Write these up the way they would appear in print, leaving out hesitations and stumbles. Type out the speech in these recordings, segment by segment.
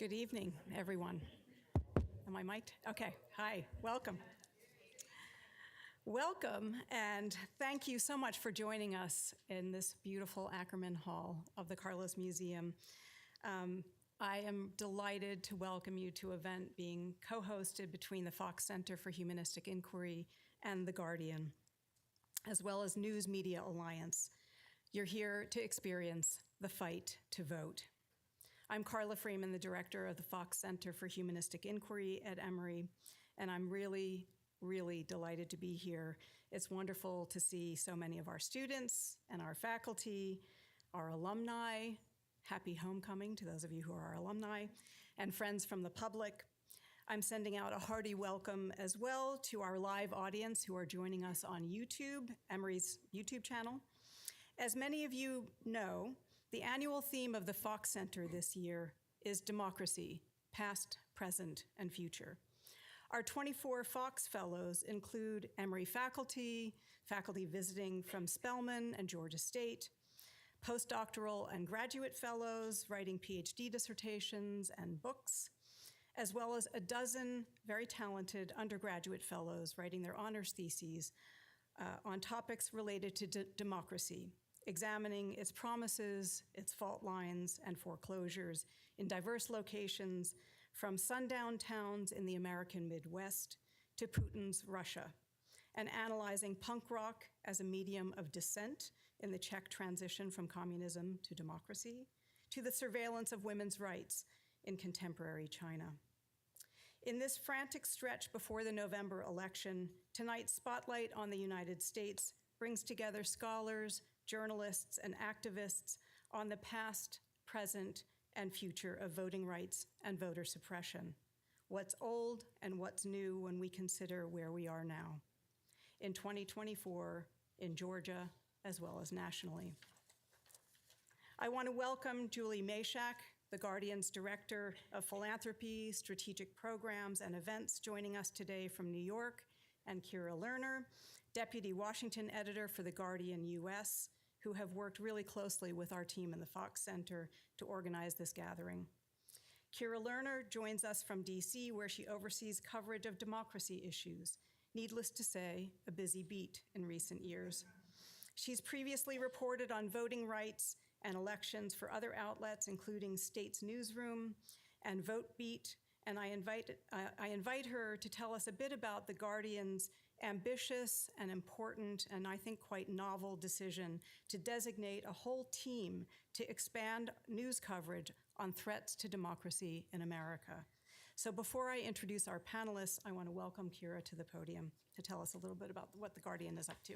Good evening, everyone. Am I mic'd? Okay, hi, welcome. Welcome, and thank you so much for joining us in this beautiful Ackerman Hall of the Carlos Museum. I am delighted to welcome you to an event being co-hosted between the Fox Center for Humanistic Inquiry and The Guardian, as well as News Media Alliance. You're here to experience the fight to vote. I'm Carla Freeman, the director of the Fox Center for Humanistic Inquiry at Emory, and I'm really delighted to be here. It's wonderful to see so many of our students and our faculty, our alumni. Happy homecoming to those of you who are our alumni, and friends from the public. I'm sending out a hearty welcome as well to our live audience who are joining us on YouTube, Emory's YouTube channel. As many of you know, the annual theme of the Fox Center this year is democracy, past, present, and future. Our 24 Fox Fellows include Emory faculty visiting from Spelman and Georgia State, postdoctoral and graduate fellows writing PhD dissertations and books, as well as a dozen very talented undergraduate fellows writing their honors theses on topics related to democracy, examining its promises, its fault lines, and foreclosures in diverse locations, from sundown towns in the American Midwest to Putin's Russia, and analyzing punk rock as a medium of dissent in the Czech transition from communism to democracy, to the surveillance of women's rights in contemporary China. In this frantic stretch before the November election, tonight's spotlight on the United States brings together scholars, journalists, and activists on the past, present, and future of voting rights and voter suppression, what's old and what's new when we consider where we are now, in 2024, in Georgia, as well as nationally. I want to welcome Julie Mashak, the Guardian's Director of Philanthropy, Strategic Programs, and Events, joining us today from New York, and Kira Lerner, Deputy Washington Editor for The Guardian US, who have worked really closely with our team in the Fox Center to organize this gathering. Kira Lerner joins us from DC, where she oversees coverage of democracy issues. Needless to say, a busy beat in recent years. She's previously reported on voting rights and elections for other outlets, including State's Newsroom and Vote Beat, and I invite her to tell us a bit about The Guardian's ambitious and important, and I think quite novel decision to designate a whole team to expand news coverage on threats to democracy in America. So before I introduce our panelists, I want to welcome Kira to the podium to tell us a little bit about what The Guardian is up to.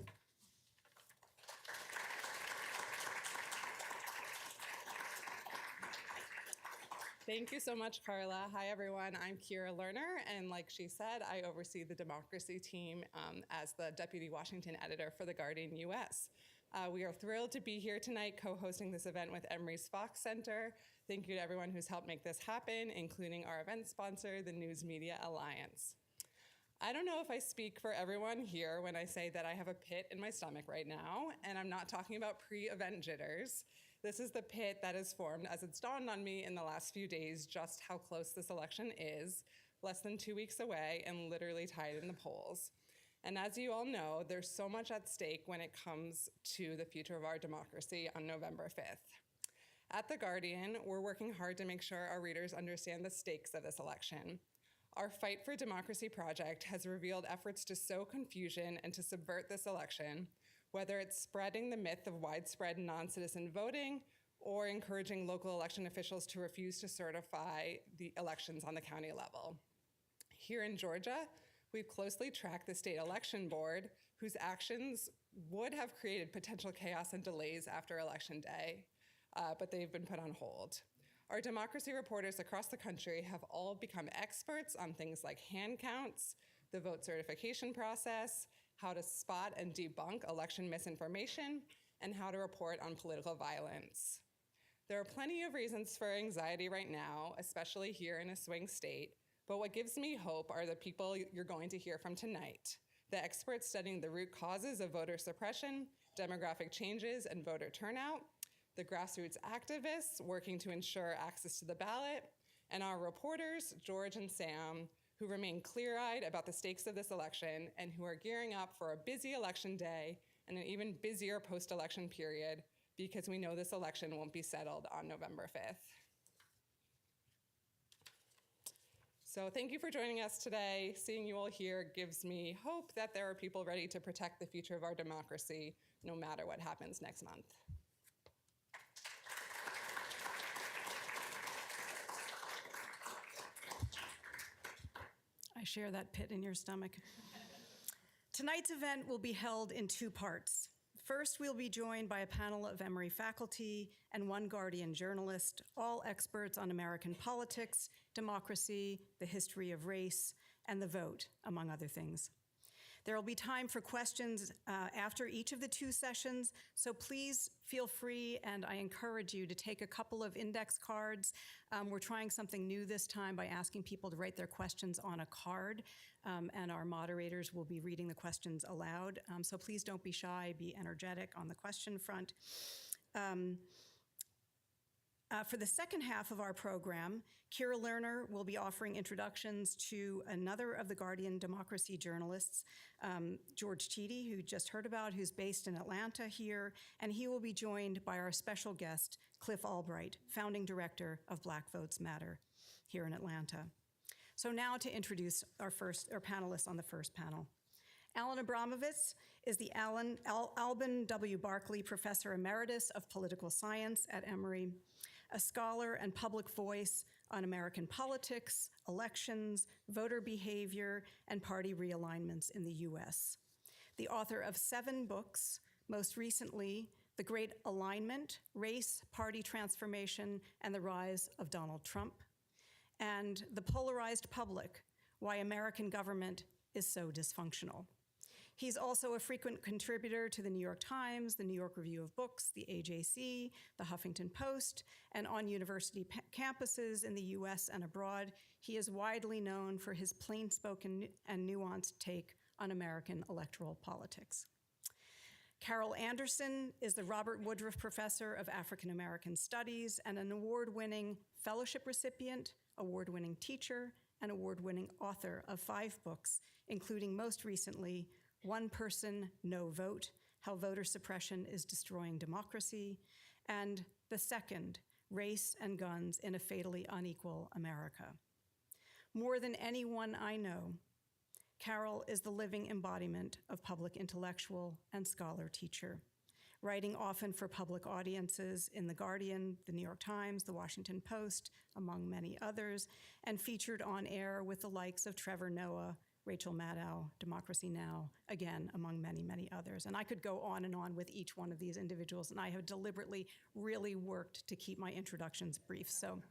Thank you so much, Carla. Hi, everyone. I'm Kira Lerner, and like she said, I oversee the democracy team as the Deputy Washington Editor for The Guardian US. We are thrilled to be here tonight co-hosting this event with Emory's Fox Center. Thank you to everyone who's helped make this happen, including our event sponsor, the News Media Alliance. I don't know if I speak for everyone here when I say that I have a pit in my stomach right now, and I'm not talking about pre-event jitters. This is the pit that has formed as it's dawned on me in the last few days just how close this election is, less than 2 weeks away and literally tied in the polls. And as you all know, there's so much at stake when it comes to the future of our democracy on November 5th. At The Guardian, we're working hard to make sure our readers understand the stakes of this election. Our Fight for Democracy project has revealed efforts to sow confusion and to subvert this election, whether it's spreading the myth of widespread non-citizen voting or encouraging local election officials to refuse to certify the elections on the county level. Here in Georgia, we've closely tracked the state election board, whose actions would have created potential chaos and delays after Election Day, but they've been put on hold. Our democracy reporters across the country have all become experts on things like hand counts, the vote certification process, how to spot and debunk election misinformation, and how to report on political violence. There are plenty of reasons for anxiety right now, especially here in a swing state, but what gives me hope are the people you're going to hear from tonight, the experts studying the root causes of voter suppression, demographic changes, and voter turnout, the grassroots activists working to ensure access to the ballot, and our reporters, George and Sam, who remain clear-eyed about the stakes of this election and who are gearing up for a busy election day and an even busier post-election period because we know this election won't be settled on November 5th. So thank you for joining us today. Seeing you all here gives me hope that there are people ready to protect the future of our democracy, no matter what happens next month. I share that pit in your stomach. Tonight's event will be held in two parts. First, we'll be joined by a panel of Emory faculty and one Guardian journalist, all experts on American politics, democracy, the history of race, and the vote, among other things. There will be time for questions after each of the two sessions, so please feel free, and I encourage you to take a couple of index cards. We're trying something new this time by asking people to write their questions on a card, and our moderators will be reading the questions aloud. So please don't be shy, be energetic on the question front. For the second half of our program, Lerner will be offering introductions to another of the Guardian democracy journalists, George Chidi, who you just heard about, who's based in Atlanta here, and he will be joined by our special guest, Cliff Albright, founding director of Black Votes Matter here in Atlanta. So now to introduce our panelists on the first panel. Alan Abramowitz is the Alban W. Barkley Professor Emeritus of Political Science at Emory, a scholar and public voice on American politics, elections, voter behavior, and party realignments in the US. The author of 7 books, most recently, The Great Alignment, Race, Party Transformation, and the Rise of Donald Trump, and The Polarized Public, Why American Government is So Dysfunctional. He's also a frequent contributor to the New York Times, the New York Review of Books, the AJC, the Huffington Post, and on university campuses in the US and abroad. He is widely known for his plain-spoken and nuanced take on American electoral politics. Carol Anderson is the Robert Woodruff Professor of African American Studies and an award-winning fellowship recipient, award-winning teacher, and award-winning author of 5 books, including most recently, One Person, No Vote, How Voter Suppression is Destroying Democracy, and the second, Race and Guns in a Fatally Unequal America. More than anyone I know, Carol is the living embodiment of public intellectual and scholar teacher, writing often for public audiences in The Guardian, The New York Times, The Washington Post, among many others, and featured on air with the likes of Trevor Noah, Rachel Maddow, Democracy Now!, again, among many, many others. And I could go on and on with each one of these individuals, and I have deliberately really worked to keep my introductions brief. So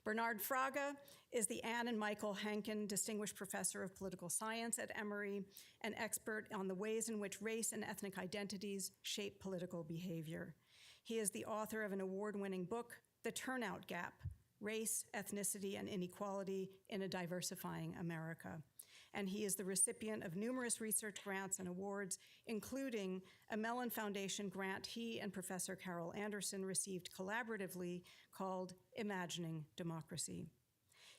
Bernard Fraga is the Anne and Michael Hankin Distinguished Professor of Political Science at Emory, an expert on the ways in which race and ethnic identities shape political behavior. He is the author of an award-winning book, The Turnout Gap, Race, Ethnicity, and Inequality in a Diversifying America. And he is the recipient of numerous research grants and awards, including a Mellon Foundation grant he and Professor Carol Anderson received collaboratively called Imagining Democracy.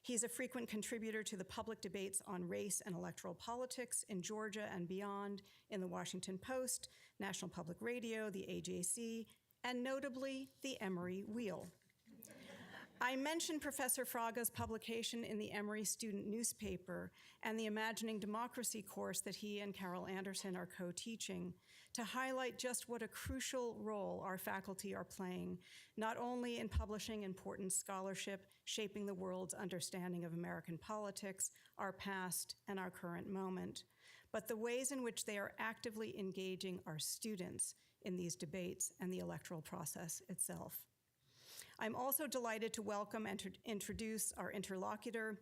He's a frequent contributor to the public debates on race and electoral politics in Georgia and beyond in the Washington Post, National Public Radio, the AJC, and notably the Emory Wheel. I mentioned Professor Fraga's publication in the Emory student newspaper and the Imagining Democracy course that he and Carol Anderson are co-teaching to highlight just what a crucial role our faculty are playing, not only in publishing important scholarship shaping the world's understanding of American politics, our past and our current moment, but the ways in which they are actively engaging our students in these debates and the electoral process itself. I'm also delighted to welcome and introduce our interlocutor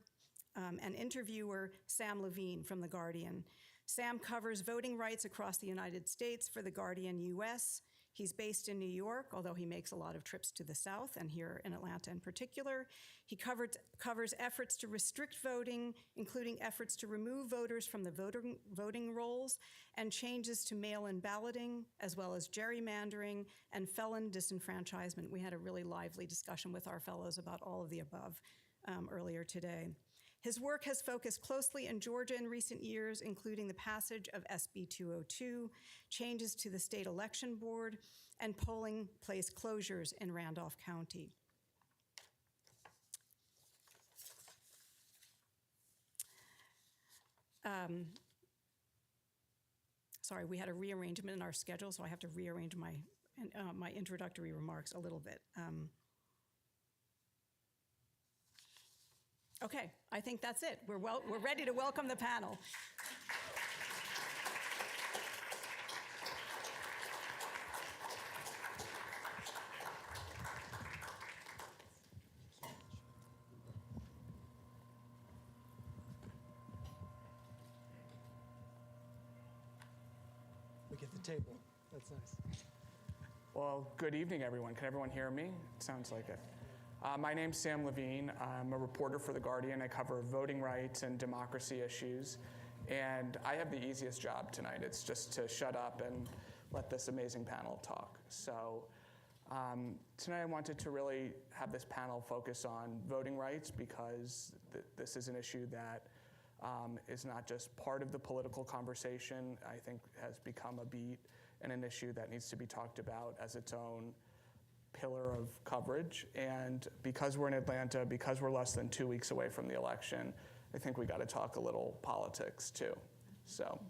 and interviewer, Sam Levine from The Guardian. Sam covers voting rights across the United States for The Guardian US. He's based in New York, although he makes a lot of trips to the South and here in Atlanta in particular. He covers efforts to restrict voting, including efforts to remove voters from the voting rolls and changes to mail-in balloting, as well as gerrymandering and felon disenfranchisement. We had a really lively discussion with our fellows about all of the above earlier today. His work has focused closely in Georgia in recent years, including the passage of SB 202, changes to the state election board, and polling place closures in Randolph County. Sorry, we had a rearrangement in our schedule, so I have to rearrange my introductory remarks a little bit. Okay, I think that's it. We're ready to welcome the panel. We get the table. That's nice. Well, good evening, everyone. Can everyone hear me? It sounds like it. My name's Sam Levine. I'm a reporter for The Guardian. I cover voting rights and democracy issues. And I have the easiest job tonight. It's just to shut up and let this amazing panel talk. So tonight I wanted to really have this panel focus on voting rights because this is an issue that is not just part of the political conversation. I think has become a beat and an issue that needs to be talked about as its own pillar of coverage. And because we're in Atlanta, because we're less than 2 weeks away from the election, I think we got to talk a little politics too. So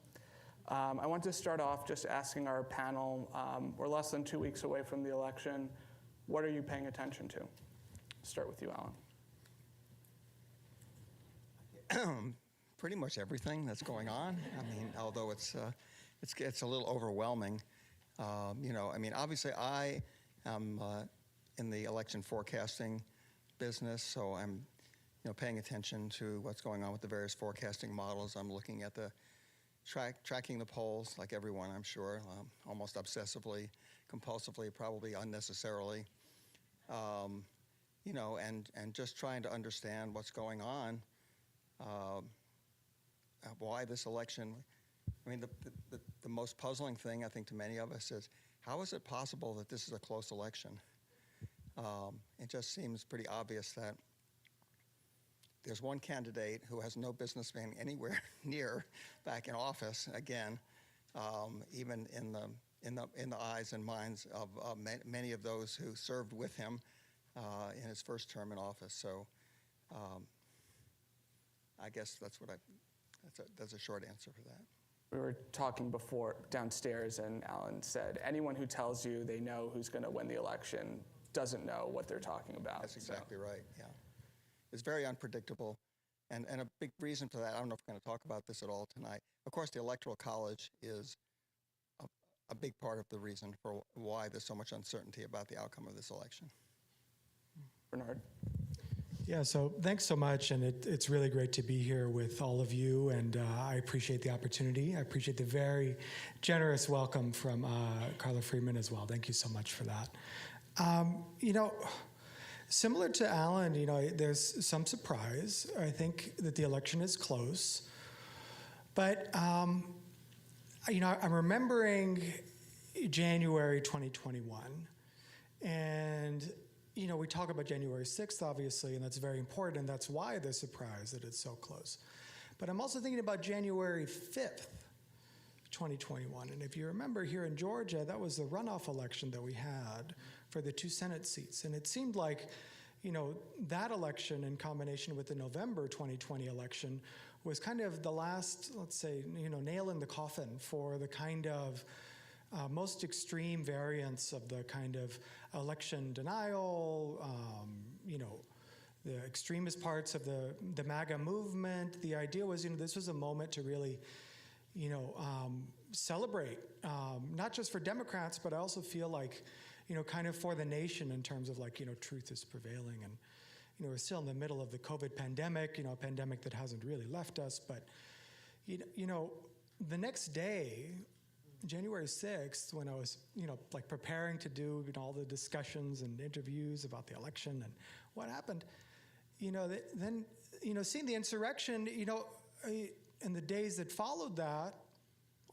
I want to start off just asking our panel, we're less than 2 weeks away from the election. What are you paying attention to? Start with you, Alan. Pretty much everything that's going on. I mean, although it's a little overwhelming. Obviously I am in the election forecasting business, so I'm paying attention to what's going on with the various forecasting models. I'm looking at the tracking the polls, like everyone, I'm sure, almost obsessively, compulsively, probably unnecessarily, and just trying to understand what's going on, why this election. I mean, the most puzzling thing, I think, to many of us is, how is it possible that this is a close election? It just seems pretty obvious that there's one candidate who has no business being anywhere near back in office again, even in the eyes and minds of many of those who served with him in his first term in office. So I guess that's a short answer for that. We were talking before downstairs, and Alan said, anyone who tells you they know who's going to win the election doesn't know what they're talking about. That's exactly right, yeah. It's very unpredictable, and a big reason for that, I don't know if we're going to talk about this at all tonight. Of course, the Electoral College is a big part of the reason for why there's so much uncertainty about the outcome of this election. Bernard? Yeah, so thanks so much, and it's really great to be here with all of you, and I appreciate the opportunity. I appreciate the very generous welcome from Carla Freeman as well. Thank you so much for that. Similar to Alan, there's some surprise. I think that the election is close, but I'm remembering January 2021, and we talk about January 6th, obviously, and that's very important, and that's why the surprise that it's so close. But I'm also thinking about January 5th, 2021, and if you remember here in Georgia, that was the runoff election that we had for the 2 Senate seats, and it seemed like, that election in combination with the November 2020 election was kind of the last, let's say, nail in the coffin for the kind of most extreme variants of the kind of election denial, the extremist parts of the MAGA movement. The idea was, this was a moment to really, celebrate, not just for Democrats, but I also feel like, kind of for the nation in terms of truth is prevailing. And, we're still in the middle of the COVID pandemic, a pandemic that hasn't really left us. But, the next day, January 6th, when I was, preparing to do all the discussions and interviews about the election and what happened, then, seeing the insurrection, in the days that followed that,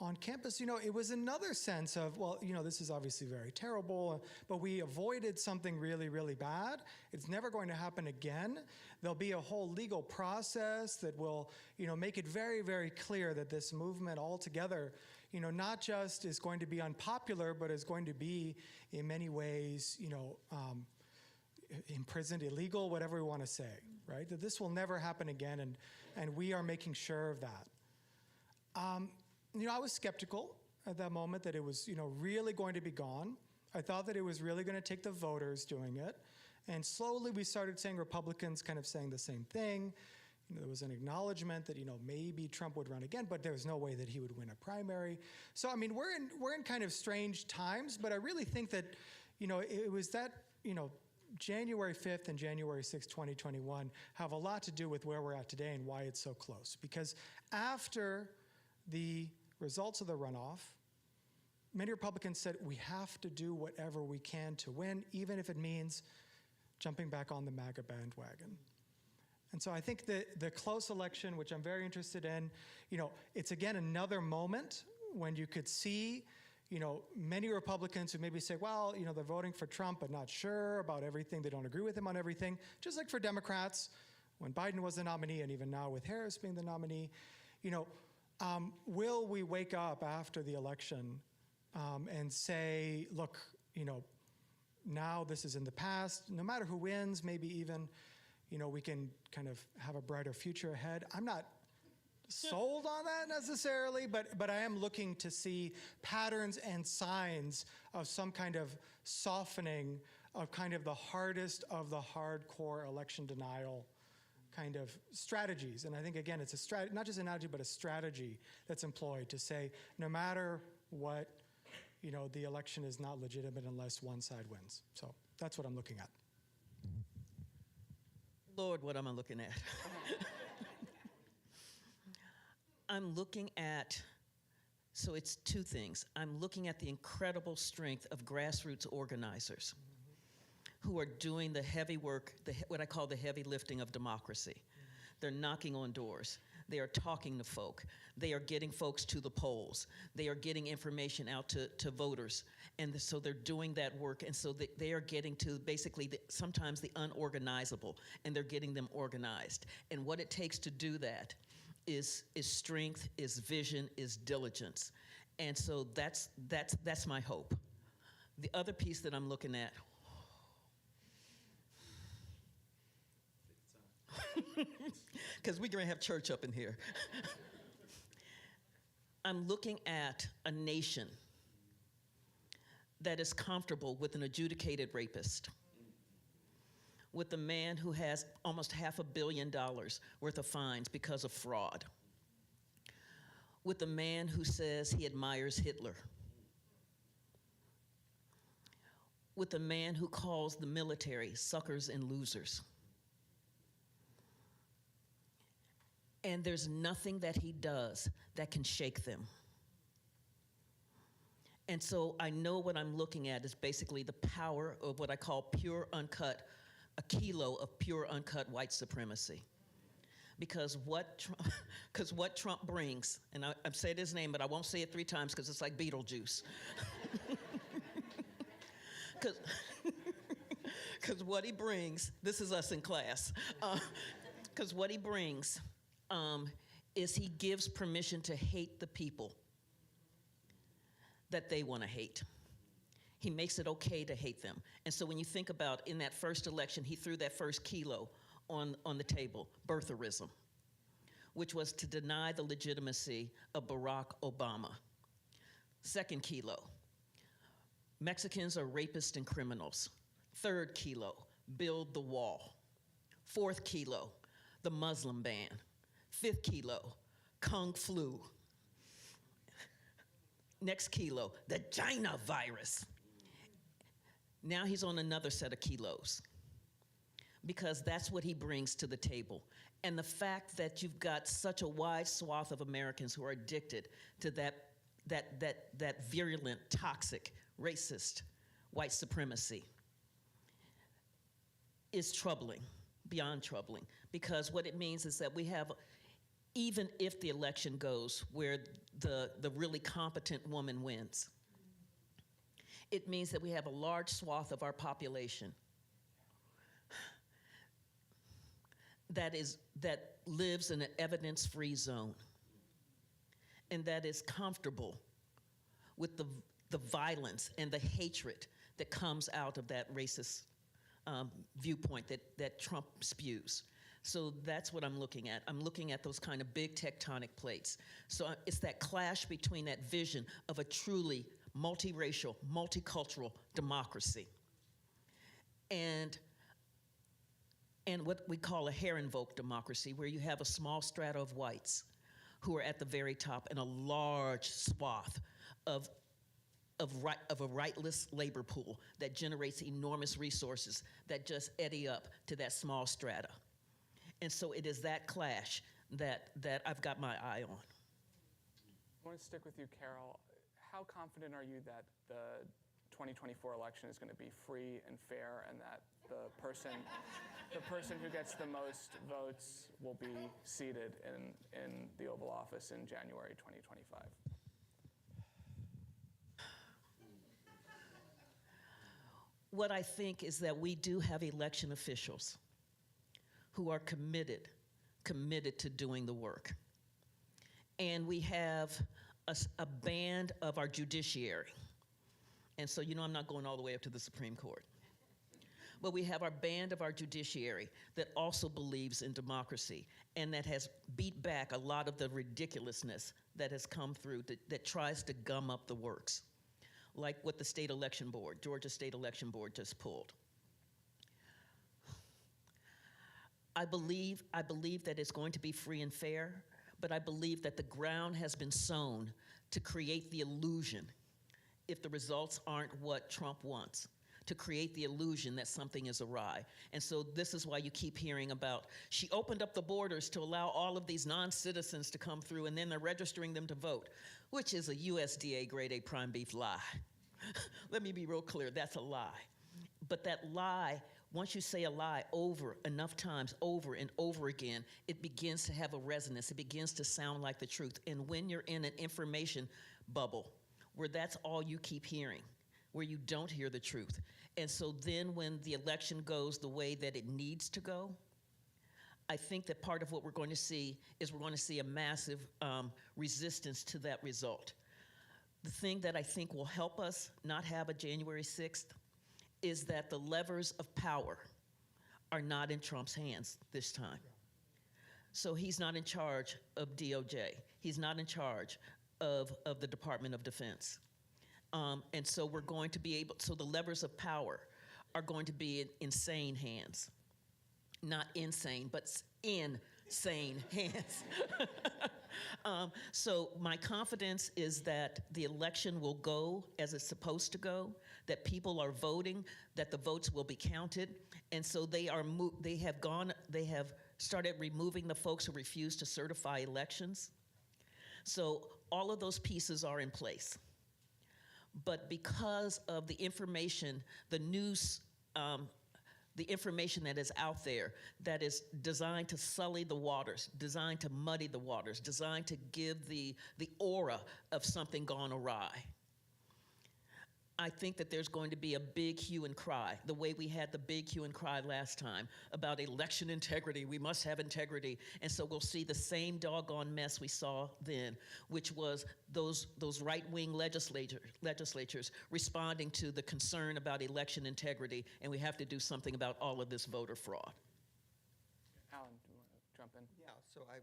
on campus, it was another sense of, well, this is obviously very terrible, but we avoided something really, really bad. It's never going to happen again. There'll be a whole legal process that will, make it very, very clear that this movement altogether, not just is going to be unpopular, but is going to be, in many ways, imprisoned, illegal, whatever we want to say, right? That this will never happen again, and we are making sure of that. I was skeptical at that moment that it was, really going to be gone. I thought that it was really going to take the voters doing it. And slowly we started saying Republicans kind of saying the same thing. There was an acknowledgement that, maybe Trump would run again, but there was no way that he would win a primary. So, we're in kind of strange times, but I really think that, it was that, January 5th and January 6th, 2021 have a lot to do with where we're at today and why it's so close. Because after the results of the runoff, many Republicans said we have to do whatever we can to win, even if it means jumping back on the MAGA bandwagon. And so I think the close election, which I'm very interested in, it's again another moment when you could see, many Republicans who maybe say, well, they're voting for Trump but not sure about everything. They don't agree with him on everything. Just like for Democrats, when Biden was the nominee and even now with Harris being the nominee, will we wake up after the election and say, look, now this is in the past, no matter who wins, maybe even, we can kind of have a brighter future ahead. I'm not sold on that necessarily, but I am looking to see patterns and signs of some kind of softening of kind of the hardest of the hardcore election denial kind of strategies. And I think, again, it's a strategy, not just an analogy, but a strategy that's employed to say, no matter what, the election is not legitimate unless one side wins. So that's what I'm looking at. Lord, what am I looking at? I'm looking at, so it's two things. I'm looking at the incredible strength of grassroots organizers who are doing the heavy work, what I call the heavy lifting of democracy. They're knocking on doors. They are talking to folk. They are getting folks to the polls. They are getting information out to voters. And so they're doing that work. And so they are getting to basically sometimes the unorganizable, and they're getting them organized. And what it takes to do that is strength, is vision, is diligence. And so that's my hope. The other piece that I'm looking at, because we're going to have church up in here. I'm looking at a nation that is comfortable with an adjudicated rapist, with a man who has almost $500 million worth of fines because of fraud, with a man who says he admires Hitler, with a man who calls the military suckers and losers. And there's nothing that he does that can shake them. And so I know what I'm looking at is basically the power of what I call pure uncut, a kilo of pure uncut white supremacy. Because what Trump brings, and I've said his name, but I won't say it 3 times because it's like Beetlejuice. Because what he brings, this is us in class, because what he brings is he gives permission to hate the people that they want to hate. He makes it okay to hate them. And so when you think about in that first election, he threw that first kilo on the table, birtherism, which was to deny the legitimacy of Barack Obama. Second kilo, Mexicans are rapists and criminals. Third kilo, build the wall. Fourth kilo, the Muslim ban. Fifth kilo, Kung flu. Next kilo, the China virus. Now he's on another set of kilos because that's what he brings to the table. And the fact that you've got such a wide swath of Americans who are addicted to that virulent, toxic, racist white supremacy is troubling, beyond troubling, because what it means is that we have, even if the election goes where the really competent woman wins. It means that we have a large swath of our population that lives in an evidence-free zone and that is comfortable with the violence and the hatred that comes out of that racist viewpoint that Trump spews. So that's what I'm looking at. I'm looking at those kind of big tectonic plates. So it's that clash between that vision of a truly multiracial, multicultural democracy and what we call a Herrenvolk democracy, where you have a small strata of whites who are at the very top and a large swath of a rightless labor pool that generates enormous resources that just eddy up to that small strata. And so it is that clash that I've got my eye on. I want to stick with you, Carol. How confident are you that the 2024 election is going to be free and fair, and that the person who gets the most votes will be seated in the Oval Office in January 2025? What I think is that we do have election officials who are committed to doing the work. And we have a band of our judiciary. And so, I'm not going all the way up to the Supreme Court. But we have our band of our judiciary that also believes in democracy and that has beat back a lot of the ridiculousness that has come through that tries to gum up the works, like what the state election board, Georgia State Election Board, just pulled. I believe that it's going to be free and fair, but I believe that the ground has been sown to create the illusion, if the results aren't what Trump wants, to create the illusion that something is awry. And so this is why you keep hearing about, she opened up the borders to allow all of these non-citizens to come through, and then they're registering them to vote, which is a USDA grade A prime beef lie. Let me be real clear, that's a lie. But that lie, once you say a lie enough times, over and over again, it begins to have a resonance. It begins to sound like the truth. And when you're in an information bubble, where that's all you keep hearing, where you don't hear the truth. And so then when the election goes the way that it needs to go, I think that part of what we're going to see is we're going to see a massive resistance to that result. The thing that I think will help us not have a January 6th is that the levers of power are not in Trump's hands this time. So he's not in charge of DOJ. He's not in charge of the Department of Defense. And so we're going to be able, so the levers of power are going to be in insane hands. Not insane, but insane hands. So my confidence is that the election will go as it's supposed to go, that people are voting, that the votes will be counted, and so they have started removing the folks who refuse to certify elections. So all of those pieces are in place. But because of the information, the news, the information that is out there that is designed to sully the waters, designed to muddy the waters, designed to give the aura of something gone awry, I think that there's going to be a big hue and cry, the way we had the big hue and cry last time about election integrity. We must have integrity. And so we'll see the same doggone mess we saw then, which was those right-wing legislatures responding to the concern about election integrity, and we have to do something about all of this voter fraud. Alan, do you want to jump in? Yeah, so I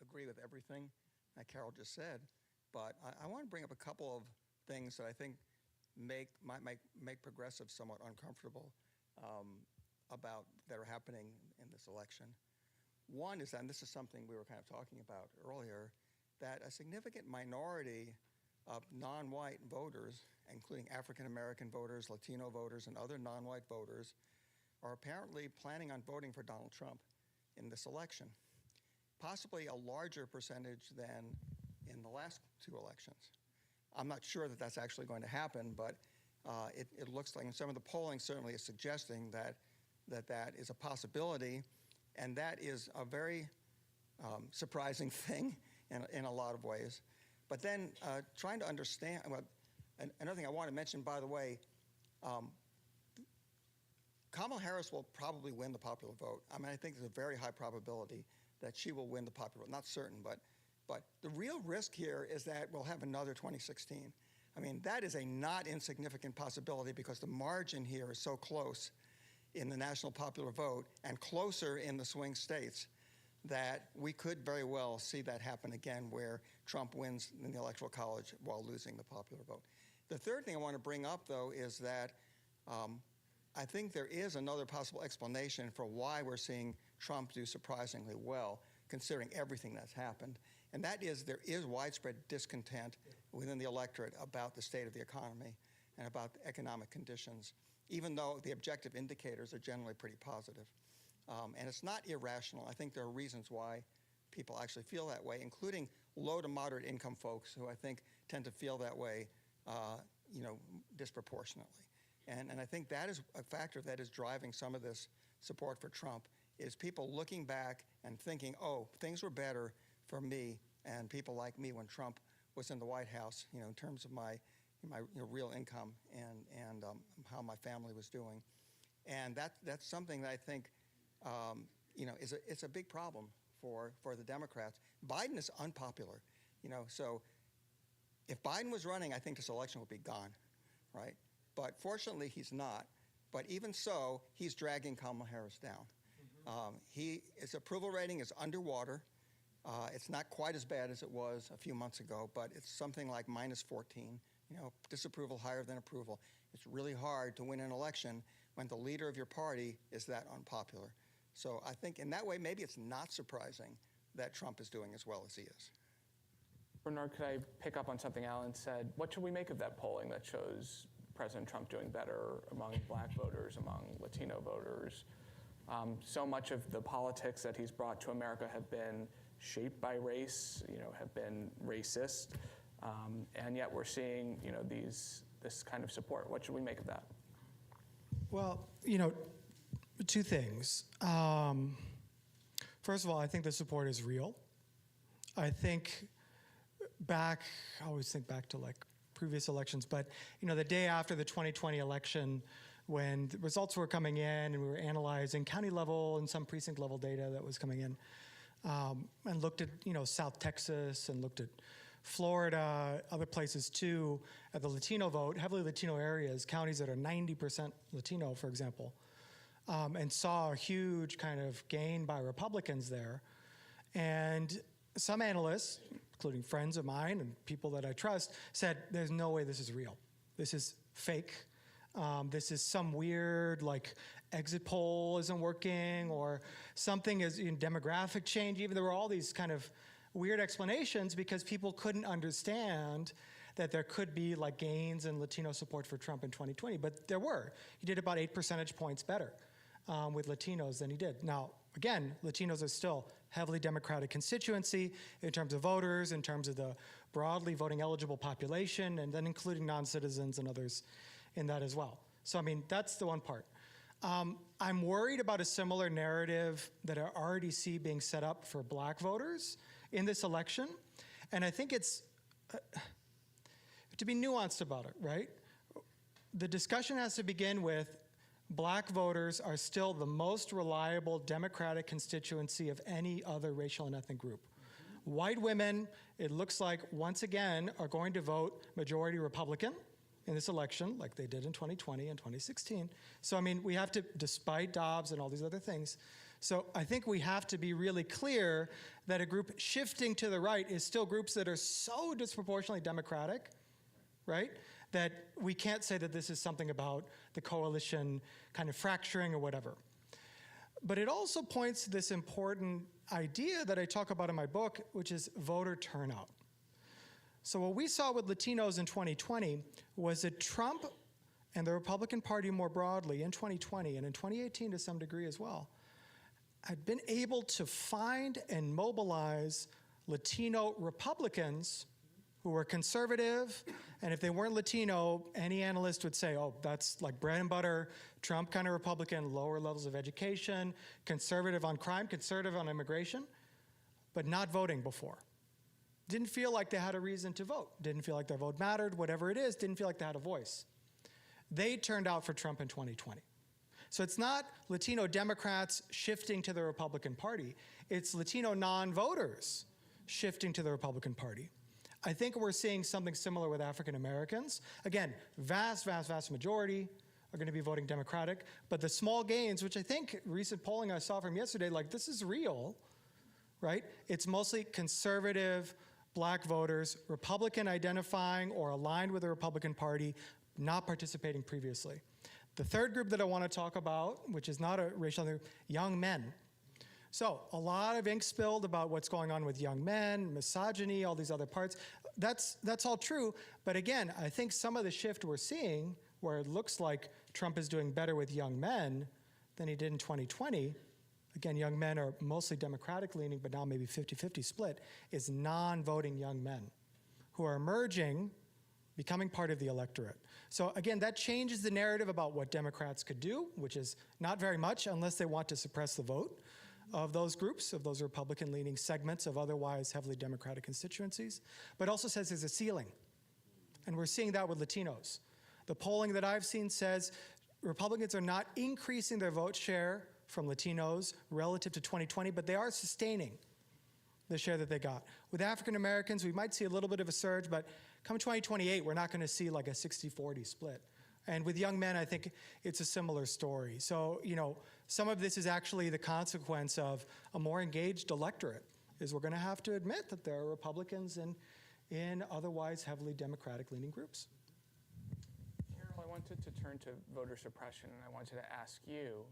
agree with everything that Carol just said, but I want to bring up a couple of things that I think might make progressives somewhat uncomfortable about that are happening in this election. One is, and this is something we were kind of talking about earlier, that a significant minority of non-white voters, including African American voters, Latino voters, and other non-white voters, are apparently planning on voting for Donald Trump in this election. Possibly a larger percentage than in the last two elections. I'm not sure that that's actually going to happen, but it looks like, and some of the polling certainly is suggesting that is a possibility, and that is a very surprising thing in a lot of ways. But then trying to understand, well, another thing I want to mention, by the way, Kamala Harris will probably win the popular vote. I mean, I think there's a very high probability that she will win the popular vote. Not certain, but the real risk here is that we'll have another 2016. I mean, that is a not insignificant possibility because the margin here is so close in the national popular vote and closer in the swing states that we could very well see that happen again where Trump wins in the Electoral College while losing the popular vote. The third thing I want to bring up, though, is that I think there is another possible explanation for why we're seeing Trump do surprisingly well, considering everything that's happened. And that is there is widespread discontent within the electorate about the state of the economy and about the economic conditions, even though the objective indicators are generally pretty positive. And it's not irrational. I think there are reasons why people actually feel that way, including low to moderate income folks who I think tend to feel that way, disproportionately. And I think that is a factor that is driving some of this support for Trump, is people looking back and thinking, oh, things were better for me and people like me when Trump was in the White House, in terms of my real income and how my family was doing. And that's something that I think, it's a big problem for the Democrats. Biden is unpopular, so if Biden was running, I think this election would be gone, right? But fortunately, he's not. But even so, he's dragging Kamala Harris down. His approval rating is underwater. It's not quite as bad as it was a few months ago, but it's something like -14. Disapproval higher than approval. It's really hard to win an election when the leader of your party is that unpopular. So I think in that way, maybe it's not surprising that Trump is doing as well as he is. Bernard, could I pick up on something Alan said? What should we make of that polling that shows President Trump doing better among black voters, among Latino voters? So much of the politics that he's brought to America have been shaped by race, have been racist, and yet we're seeing, this kind of support. What should we make of that? Well, two things. First of all, I think the support is real. I think I always think back to like previous elections, but the day after the 2020 election, when the results were coming in and we were analyzing county level and some precinct level data that was coming in, and looked at South Texas and looked at Florida, other places too, at the Latino vote, heavily Latino areas, counties that are 90% Latino, for example, and saw a huge kind of gain by Republicans there. And some analysts, including friends of mine and people that I trust, said, there's no way this is real. This is fake. This is some weird, exit poll isn't working, or something is in demographic change. Even there were all these kind of weird explanations because people couldn't understand that there could be gains in Latino support for Trump in 2020, but there were. He did about 8 percentage points better with Latinos than he did. Now, again, Latinos are still heavily Democratic constituency in terms of voters, in terms of the broadly voting eligible population, and then including non-citizens and others in that as well. So, that's the one part. I'm worried about a similar narrative that I already see being set up for black voters in this election. And I think it's, to be nuanced about it, right? The discussion has to begin with black voters are still the most reliable Democratic constituency of any other racial and ethnic group. White women, it looks like, once again, are going to vote majority Republican in this election, like they did in 2020 and 2016. So, we have to, despite Dobbs and all these other things, so I think we have to be really clear that a group shifting to the right is still groups that are so disproportionately Democratic, right, that we can't say that this is something about the coalition kind of fracturing or whatever. But it also points to this important idea that I talk about in my book, which is voter turnout. So what we saw with Latinos in 2020 was that Trump and the Republican Party more broadly in 2020 and in 2018 to some degree as well, had been able to find and mobilize Latino Republicans who were conservative, and if they weren't Latino, any analyst would say, oh, that's like bread and butter, Trump kind of Republican, lower levels of education, conservative on crime, conservative on immigration, but not voting before. didn't feel like they had a reason to vote, didn't feel like their vote mattered, whatever it is, didn't feel like they had a voice. They turned out for Trump in 2020. So it's not Latino Democrats shifting to the Republican Party, it's Latino non-voters shifting to the Republican Party. I think we're seeing something similar with African Americans. Again, vast majority are going to be voting Democratic, but the small gains, which I think recent polling I saw from yesterday, like this is real, right? It's mostly conservative black voters, Republican identifying or aligned with the Republican Party, not participating previously. The third group that I want to talk about, which is not a racial group, young men. So a lot of ink spilled about what's going on with young men, misogyny, all these other parts. That's all true, but again, I think some of the shift we're seeing, where it looks like Trump is doing better with young men than he did in 2020, again, young men are mostly Democratic leaning, but now maybe 50-50 split, is non-voting young men who are emerging, becoming part of the electorate. So again, that changes the narrative about what Democrats could do, which is not very much unless they want to suppress the vote of those groups, of those Republican-leaning segments of otherwise heavily Democratic constituencies, but also says there's a ceiling. And we're seeing that with Latinos. The polling that I've seen says Republicans are not increasing their vote share from Latinos relative to 2020, but they are sustaining the share that they got. With African Americans, we might see a little bit of a surge, but come 2028, we're not going to see like a 60-40 split. And with young men, I think it's a similar story. So, you know, some of this is actually the consequence of a more engaged electorate, is we're going to have to admit that there are Republicans in otherwise heavily Democratic-leaning groups. Carol, I wanted to turn to voter suppression, and I wanted to ask you,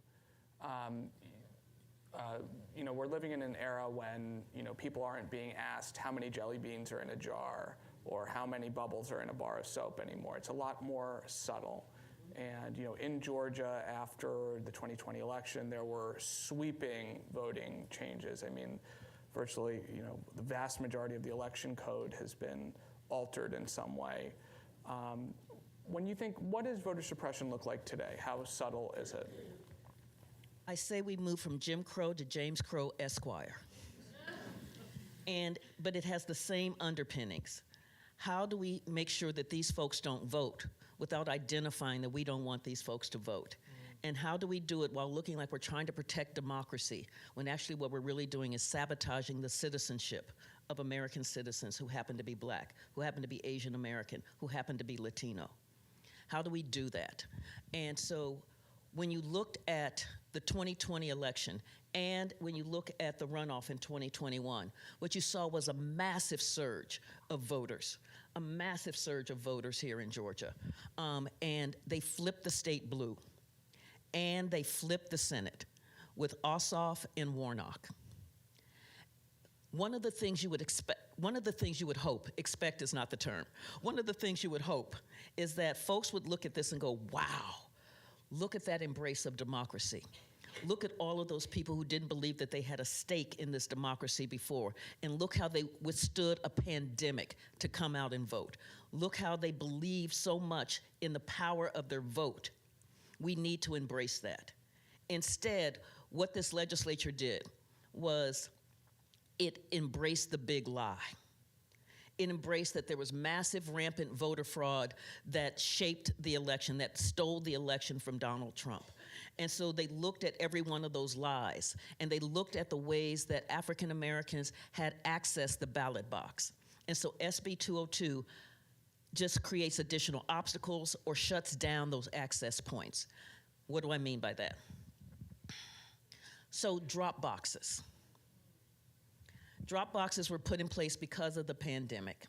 you know, we're living in an era when, you know, people aren't being asked how many jelly beans are in a jar or how many bubbles are in a bar of soap anymore. It's a lot more subtle. And, you know, in Georgia, after the 2020 election, there were sweeping voting changes. I mean, virtually, you know, the vast majority of the election code has been altered in some way. When you think, what does voter suppression look like today? How subtle is it? I say we move from Jim Crow to James Crow Esquire. But it has the same underpinnings. How do we make sure that these folks don't vote without identifying that we don't want these folks to vote? And how do we do it while looking like we're trying to protect democracy, when actually what we're really doing is sabotaging the citizenship of American citizens who happen to be black, who happen to be Asian American, who happen to be Latino? How do we do that? And so when you looked at the 2020 election and when you look at the runoff in 2021, what you saw was a massive surge of voters, here in Georgia. And they flipped the state blue, and they flipped the Senate with Ossoff and Warnock. One of the things you would hope, expect is not the term, one of the things you would hope is that folks would look at this and go, wow, look at that embrace of democracy. Look at all of those people who didn't believe that they had a stake in this democracy before, and look how they withstood a pandemic to come out and vote. Look how they believe so much in the power of their vote. We need to embrace that. Instead, what this legislature did was it embraced the big lie. It embraced that there was massive, rampant voter fraud that shaped the election, that stole the election from Donald Trump. And so they looked at every one of those lies, and they looked at the ways that African Americans had accessed the ballot box. And so SB 202 just creates additional obstacles or shuts down those access points. What do I mean by that? So drop boxes. Drop boxes were put in place because of the pandemic,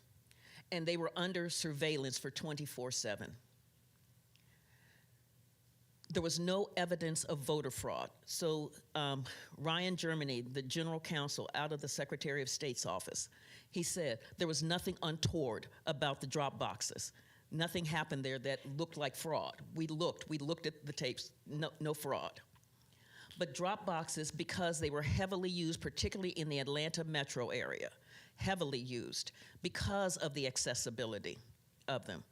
and they were under surveillance for 24/7. There was no evidence of voter fraud. So Ryan Germany, the general counsel out of the Secretary of State's office, he said there was nothing untoward about the drop boxes. Nothing happened there that looked like fraud. We looked at the tapes, no fraud. But drop boxes, because they were heavily used, particularly in the Atlanta metro area, heavily used because of the accessibility of them,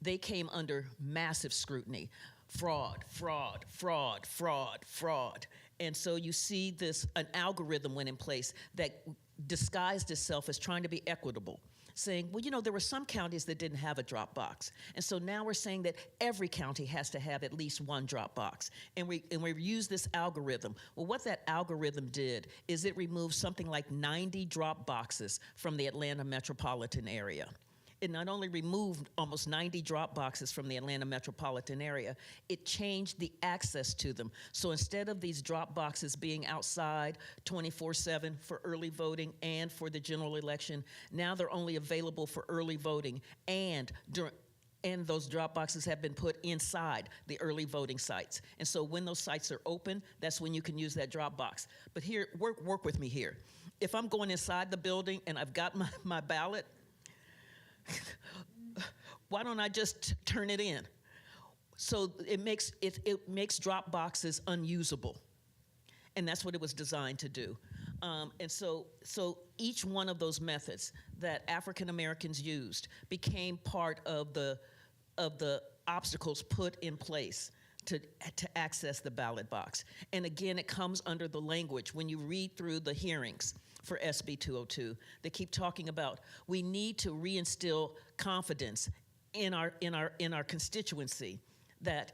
they came under massive scrutiny. Fraud, fraud, fraud, fraud, fraud. And so you see an algorithm went in place that disguised itself as trying to be equitable, saying, well, you know, there were some counties that didn't have a drop box. And so now we're saying that every county has to have at least one drop box. And we've used this algorithm. Well, what that algorithm did is it removed something like 90 drop boxes from the Atlanta metropolitan area. It not only removed almost 90 drop boxes from the Atlanta metropolitan area, it changed the access to them. So instead of these drop boxes being outside 24/7 for early voting and for the general election, now they're only available for early voting, and those drop boxes have been put inside the early voting sites. And so when those sites are open, that's when you can use that drop box. But here, work with me here. If I'm going inside the building and I've got my ballot, why don't I just turn it in? So it makes drop boxes unusable, and that's what it was designed to do. And so each one of those methods that African Americans used became part of the obstacles put in place to access the ballot box. And again, it comes under the language when you read through the hearings for SB 202. They keep talking about we need to reinstill confidence in our constituency that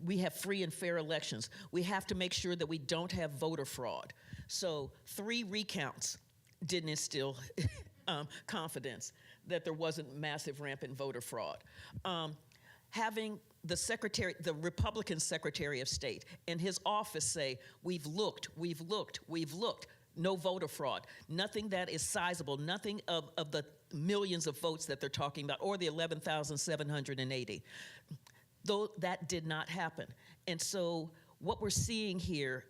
we have free and fair elections. We have to make sure that we don't have voter fraud. So 3 recounts didn't instill confidence that there wasn't massive rampant voter fraud. Having the Republican Secretary of State and his office say, we've looked, no voter fraud, nothing that is sizable, nothing of the millions of votes that they're talking about, or the 11,780. Though that did not happen. And so what we're seeing here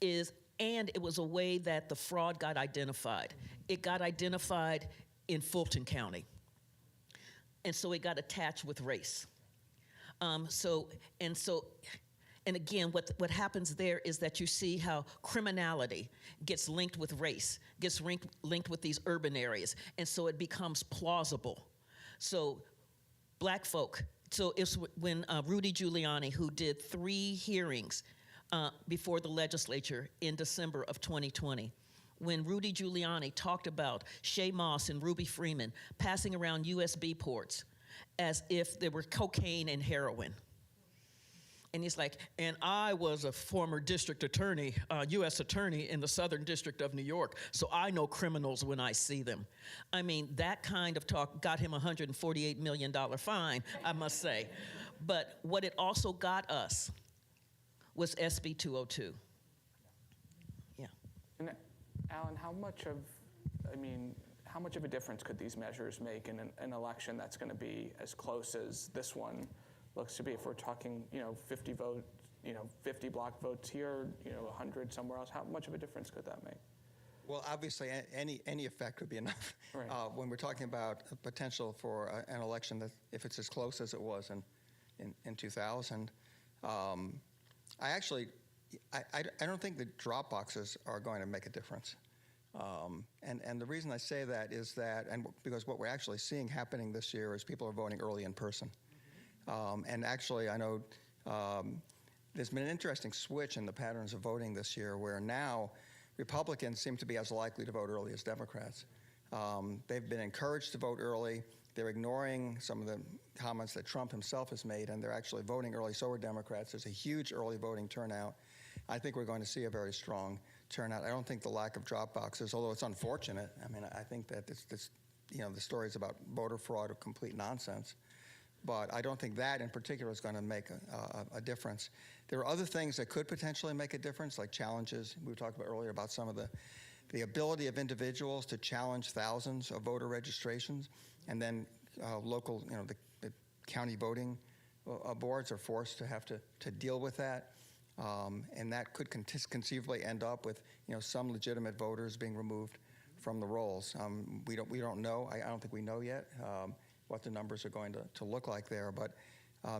is, and it was a way that the fraud got identified. It got identified in Fulton County. And so it got attached with race. And again, what happens there is that you see how criminality gets linked with race, gets linked with these urban areas, and so it becomes plausible. So black folk, so it's when Rudy Giuliani, who did 3 hearings before the legislature in December of 2020, when Rudy Giuliani talked about Shay Moss and Ruby Freeman passing around USB ports as if there were cocaine and heroin. And he's like, and I was a former district attorney, U.S. attorney in the Southern District of New York, so I know criminals when I see them. I mean, that kind of talk got him a $148 million fine, I must say. But what it also got us was SB 202. Yeah. And Alan, how much of a difference could these measures make in an election that's going to be as close as this one looks to be? If we're talking, 50 votes, 50 block votes here, 100 somewhere else, how much of a difference could that make? Well, obviously, any effect could be enough. Right. When we're talking about a potential for an election that, if it's as close as it was in 2000, I don't think the drop boxes are going to make a difference. And the reason I say that is that, and because what we're actually seeing happening this year is people are voting early in person. And actually, I know there's been an interesting switch in the patterns of voting this year, where now Republicans seem to be as likely to vote early as Democrats. They've been encouraged to vote early. They're ignoring some of the comments that Trump himself has made, and they're actually voting early. So are Democrats. There's a huge early voting turnout. I think we're going to see a very strong turnout. I don't think the lack of drop boxes, although it's unfortunate. I mean, I think that the stories about voter fraud are complete nonsense. But I don't think that in particular is going to make a difference. There are other things that could potentially make a difference, like challenges. We talked about earlier about some of the ability of individuals to challenge thousands of voter registrations, and then local, the county voting boards are forced to have to deal with that. And that could conceivably end up with some legitimate voters being removed from the rolls. We don't know. I don't think we know yet what the numbers are going to look like there, but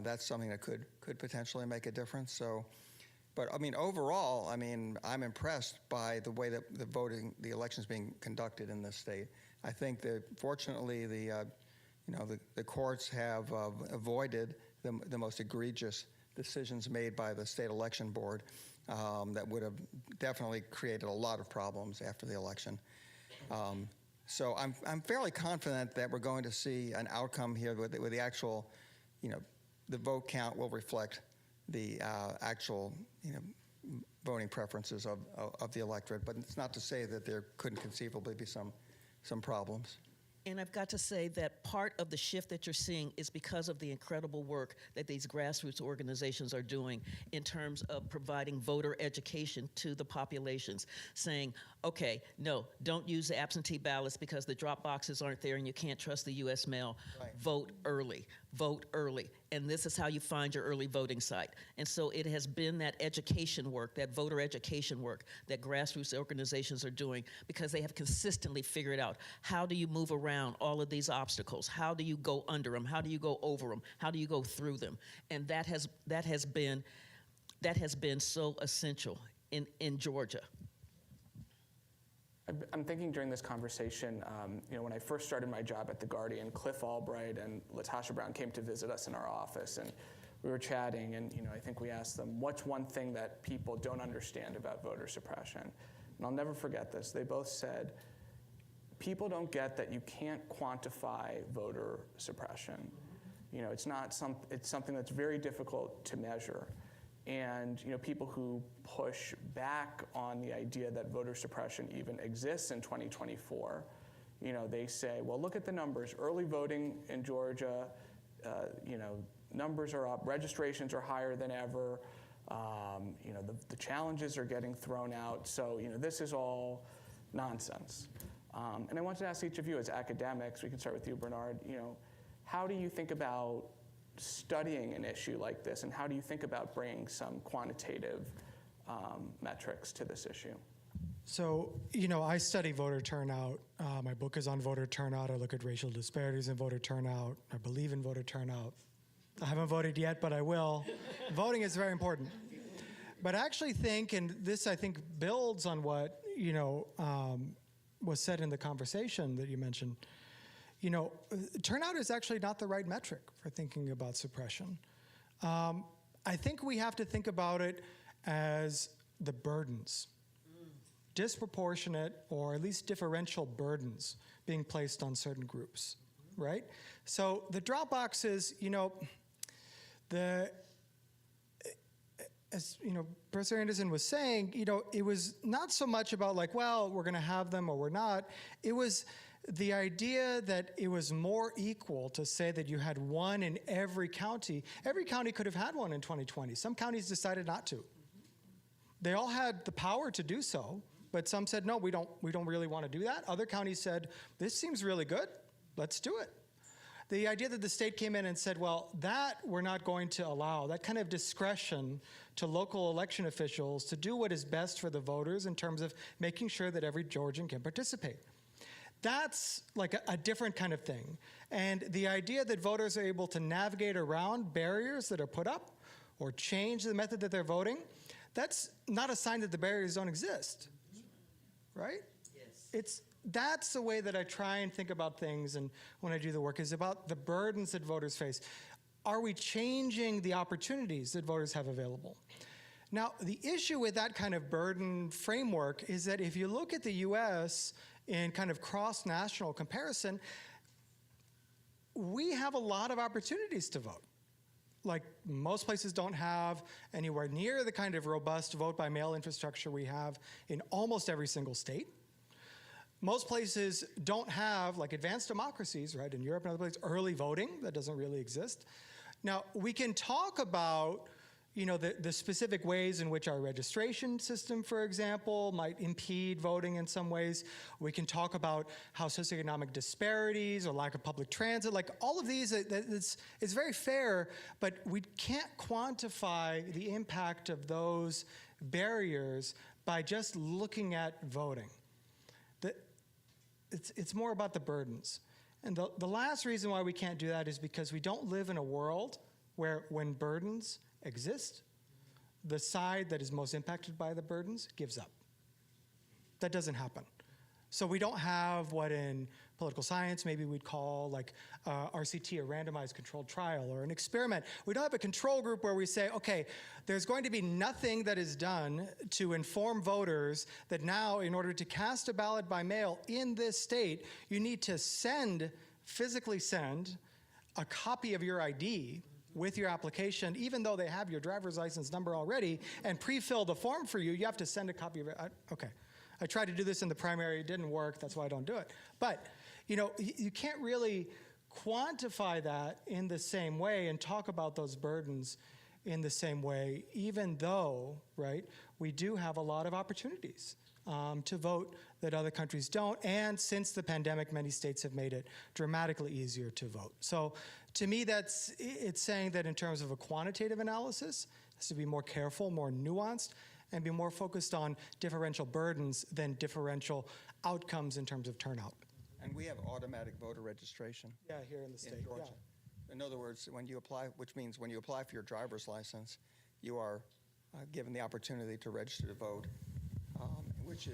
that's something that could potentially make a difference. So, but I mean, overall, I'm impressed by the way that the elections being conducted in this state. I think that fortunately the courts have avoided the most egregious decisions made by the state election board that would have definitely created a lot of problems after the election. So I'm fairly confident that we're going to see an outcome here where the actual, the vote count will reflect the actual, voting preferences of the electorate. But it's not to say that there couldn't conceivably be some problems. And I've got to say that part of the shift that you're seeing is because of the incredible work that these grassroots organizations are doing in terms of providing voter education to the populations, saying, okay, no, don't use the absentee ballots because the drop boxes aren't there and you can't trust the U.S. mail. Right. Vote early. Vote early. And this is how you find your early voting site. And so it has been that education work, that voter education work that grassroots organizations are doing, because they have consistently figured out, how do you move around all of these obstacles? How do you go under them? How do you go over them? How do you go through them? And that has been so essential in Georgia. I'm thinking during this conversation, when I first started my job at The Guardian, Cliff Albright and Latasha Brown came to visit us in our office, and we were chatting, and I think we asked them, what's one thing that people don't understand about voter suppression? And I'll never forget this. They both said, people don't get that you can't quantify voter suppression. It's something that's very difficult to measure. And people who push back on the idea that voter suppression even exists in 2024, they say, well, look at the numbers. Early voting in Georgia, numbers are up, registrations are higher than ever. The challenges are getting thrown out. So this is all nonsense. And I wanted to ask each of you as academics, we can start with you, Bernard, how do you think about studying an issue like this, and how do you think about bringing some quantitative metrics to this issue? So, I study voter turnout. My book is on voter turnout. I look at racial disparities in voter turnout. I believe in voter turnout. I haven't voted yet, but I will. Voting is very important. But I actually think, and this I think builds on what, was said in the conversation that you mentioned, turnout is actually not the right metric for thinking about suppression. I think we have to think about it as the burdens, disproportionate or at least differential burdens being placed on certain groups, right? So the drop boxes, as Professor Anderson was saying, it was not so much about like, well, we're going to have them or we're not. It was the idea that it was more equal to say that you had one in every county. Every county could have had one in 2020. Some counties decided not to. They all had the power to do so, but some said, no, we don't really want to do that. Other counties said, this seems really good. Let's do it. The idea that the state came in and said, well, that we're not going to allow, that kind of discretion to local election officials to do what is best for the voters in terms of making sure that every Georgian can participate. That's like a different kind of thing. And the idea that voters are able to navigate around barriers that are put up or change the method that they're voting, that's not a sign that the barriers don't exist, right? Yes. That's the way that I try and think about things, and when I do the work, is about the burdens that voters face. Are we changing the opportunities that voters have available? Now, the issue with that kind of burden framework is that if you look at the US in kind of cross-national comparison, we have a lot of opportunities to vote. Like most places don't have anywhere near the kind of robust vote-by-mail infrastructure we have in almost every single state. Most places don't have, like advanced democracies, right, in Europe and other places, early voting. That doesn't really exist. Now, we can talk about, the specific ways in which our registration system, for example, might impede voting in some ways. We can talk about how socioeconomic disparities or lack of public transit, like all of these, it's very fair, but we can't quantify the impact of those barriers by just looking at voting. It's more about the burdens. And the last reason why we can't do that is because we don't live in a world where when burdens exist, the side that is most impacted by the burdens gives up. That doesn't happen. So we don't have what in political science maybe we'd call like RCT, a randomized controlled trial, or an experiment. We don't have a control group where we say, okay, there's going to be nothing that is done to inform voters that now, in order to cast a ballot by mail in this state, you need to physically send a copy of your ID with your application, even though they have your driver's license number already, and pre-fill the form for you. You have to send a copy of it. Okay. I tried to do this in the primary, it didn't work, that's why I don't do it. But, you can't really quantify that in the same way and talk about those burdens in the same way, even though, right, we do have a lot of opportunities to vote that other countries don't. And since the pandemic, many states have made it dramatically easier to vote. So to me, it's saying that in terms of a quantitative analysis, it has to be more careful, more nuanced, and be more focused on differential burdens than differential outcomes in terms of turnout. And we have automatic voter registration. Yeah, here in the state. In Georgia. Yeah. In other words, when you apply, which means when you apply for your driver's license, you are given the opportunity to register to vote, which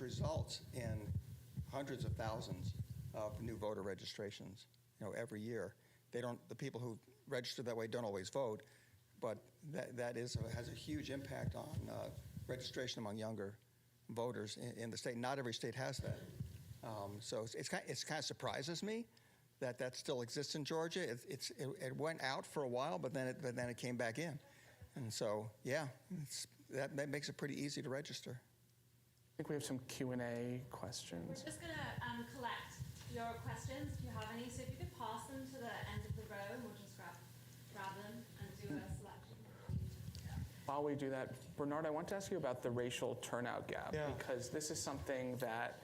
results in hundreds of thousands of new voter registrations, every year. The people who register that way don't always vote, but that has a huge impact on registration among younger voters in the state. Not every state has that. So it kind of surprises me that still exists in Georgia. It went out for a while, but then it came back in. And so, yeah, that makes it pretty easy to register. I think we have some Q&A questions. We're just going to collect your questions, if you have any. So if you could pass them to the end of the row, and we'll just grab them and do a selection. While we do that, Bernard, I want to ask you about the racial turnout gap, because this is something that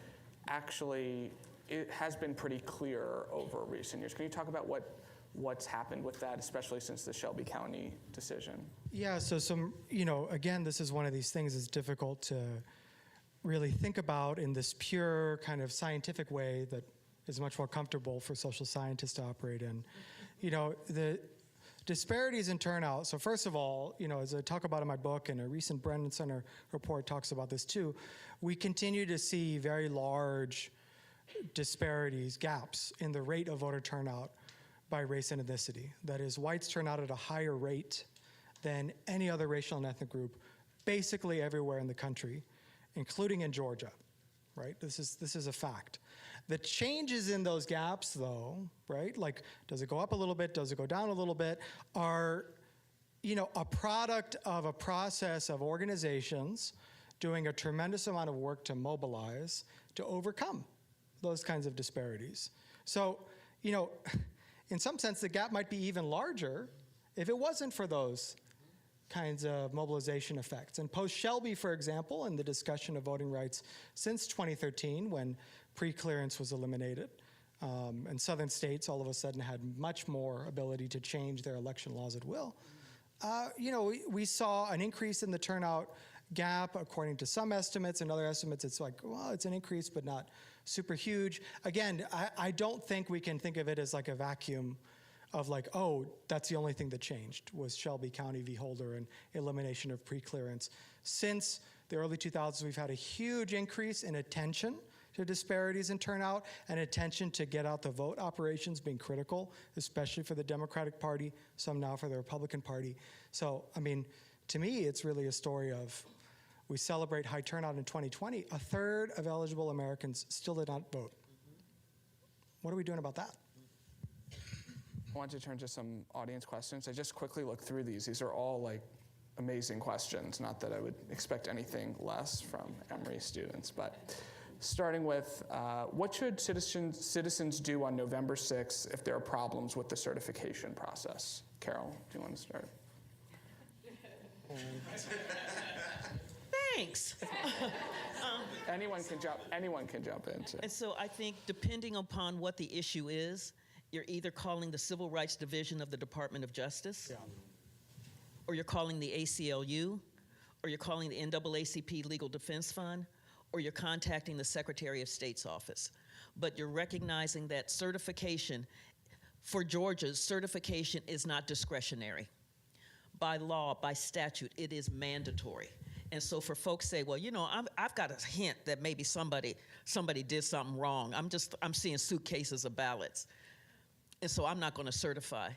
actually it has been pretty clear over recent years. Can you talk about what's happened with that, especially since the Shelby County decision? Yeah, so again, this is one of these things that's difficult to really think about in this pure kind of scientific way that is much more comfortable for social scientists to operate in. The disparities in turnout. So first of all, as I talk about in my book, and a recent Brennan Center report talks about this too, we continue to see very large disparities, gaps in the rate of voter turnout by race and ethnicity. That is, whites turn out at a higher rate than any other racial and ethnic group, basically everywhere in the country, including in Georgia, right? This is a fact. The changes in those gaps, though, right, like does it go up a little bit, does it go down a little bit, are, a product of a process of organizations doing a tremendous amount of work to mobilize, to overcome those kinds of disparities. So, in some sense, the gap might be even larger if it wasn't for those kinds of mobilization effects. And post-Shelby, for example, in the discussion of voting rights since 2013, when pre-clearance was eliminated, and southern states all of a sudden had much more ability to change their election laws at will, we saw an increase in the turnout gap according to some estimates, and other estimates it's like, well, it's an increase but not super huge. Again, I don't think we can think of it as like a vacuum of like, oh, that's the only thing that changed was Shelby County v. Holder and elimination of pre-clearance. Since the early 2000s, we've had a huge increase in attention to disparities in turnout and attention to get out the vote operations being critical, especially for the Democratic Party, some now for the Republican Party. So, to me, it's really a story of we celebrate high turnout in 2020. A third of eligible Americans still did not vote. What are we doing about that? I want to turn to some audience questions. I just quickly looked through these. These are all like amazing questions. Not that I would expect anything less from Emory students, but starting with, what should citizens do on November 6th if there are problems with the certification process? Carol, do you want to start? Thanks. Anyone can jump in. And so I think depending upon what the issue is, you're either calling the Civil Rights Division of the Department of Justice, or you're calling the ACLU, or you're calling the NAACP Legal Defense Fund, or you're contacting the Secretary of State's office. But you're recognizing that certification, for Georgia, certification is not discretionary. By law, by statute, it is mandatory. And so for folks say, well, I've got a hint that maybe somebody did something wrong. I'm seeing suitcases of ballots. And so I'm not going to certify.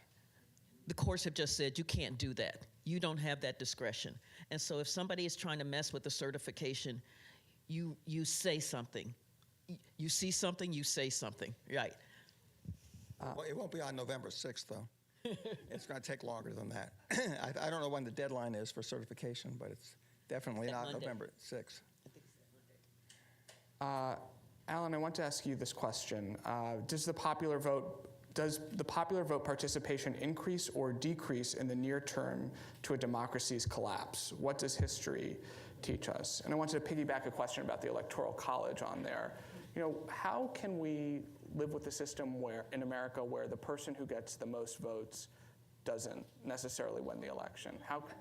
The courts have just said you can't do that. You don't have that discretion. And so if somebody is trying to mess with the certification, you say something. You see something, you say something, right? Well, it won't be on November 6th, though. It's going to take longer than that. I don't know when the deadline is for certification, but it's definitely not Monday. November 6th. Alan, I want to ask you this question. Does the popular vote participation increase or decrease in the near term to a democracy's collapse? What does history teach us? And I wanted to piggyback a question about the Electoral College on there. How can we live with a system in America where the person who gets the most votes doesn't necessarily win the election?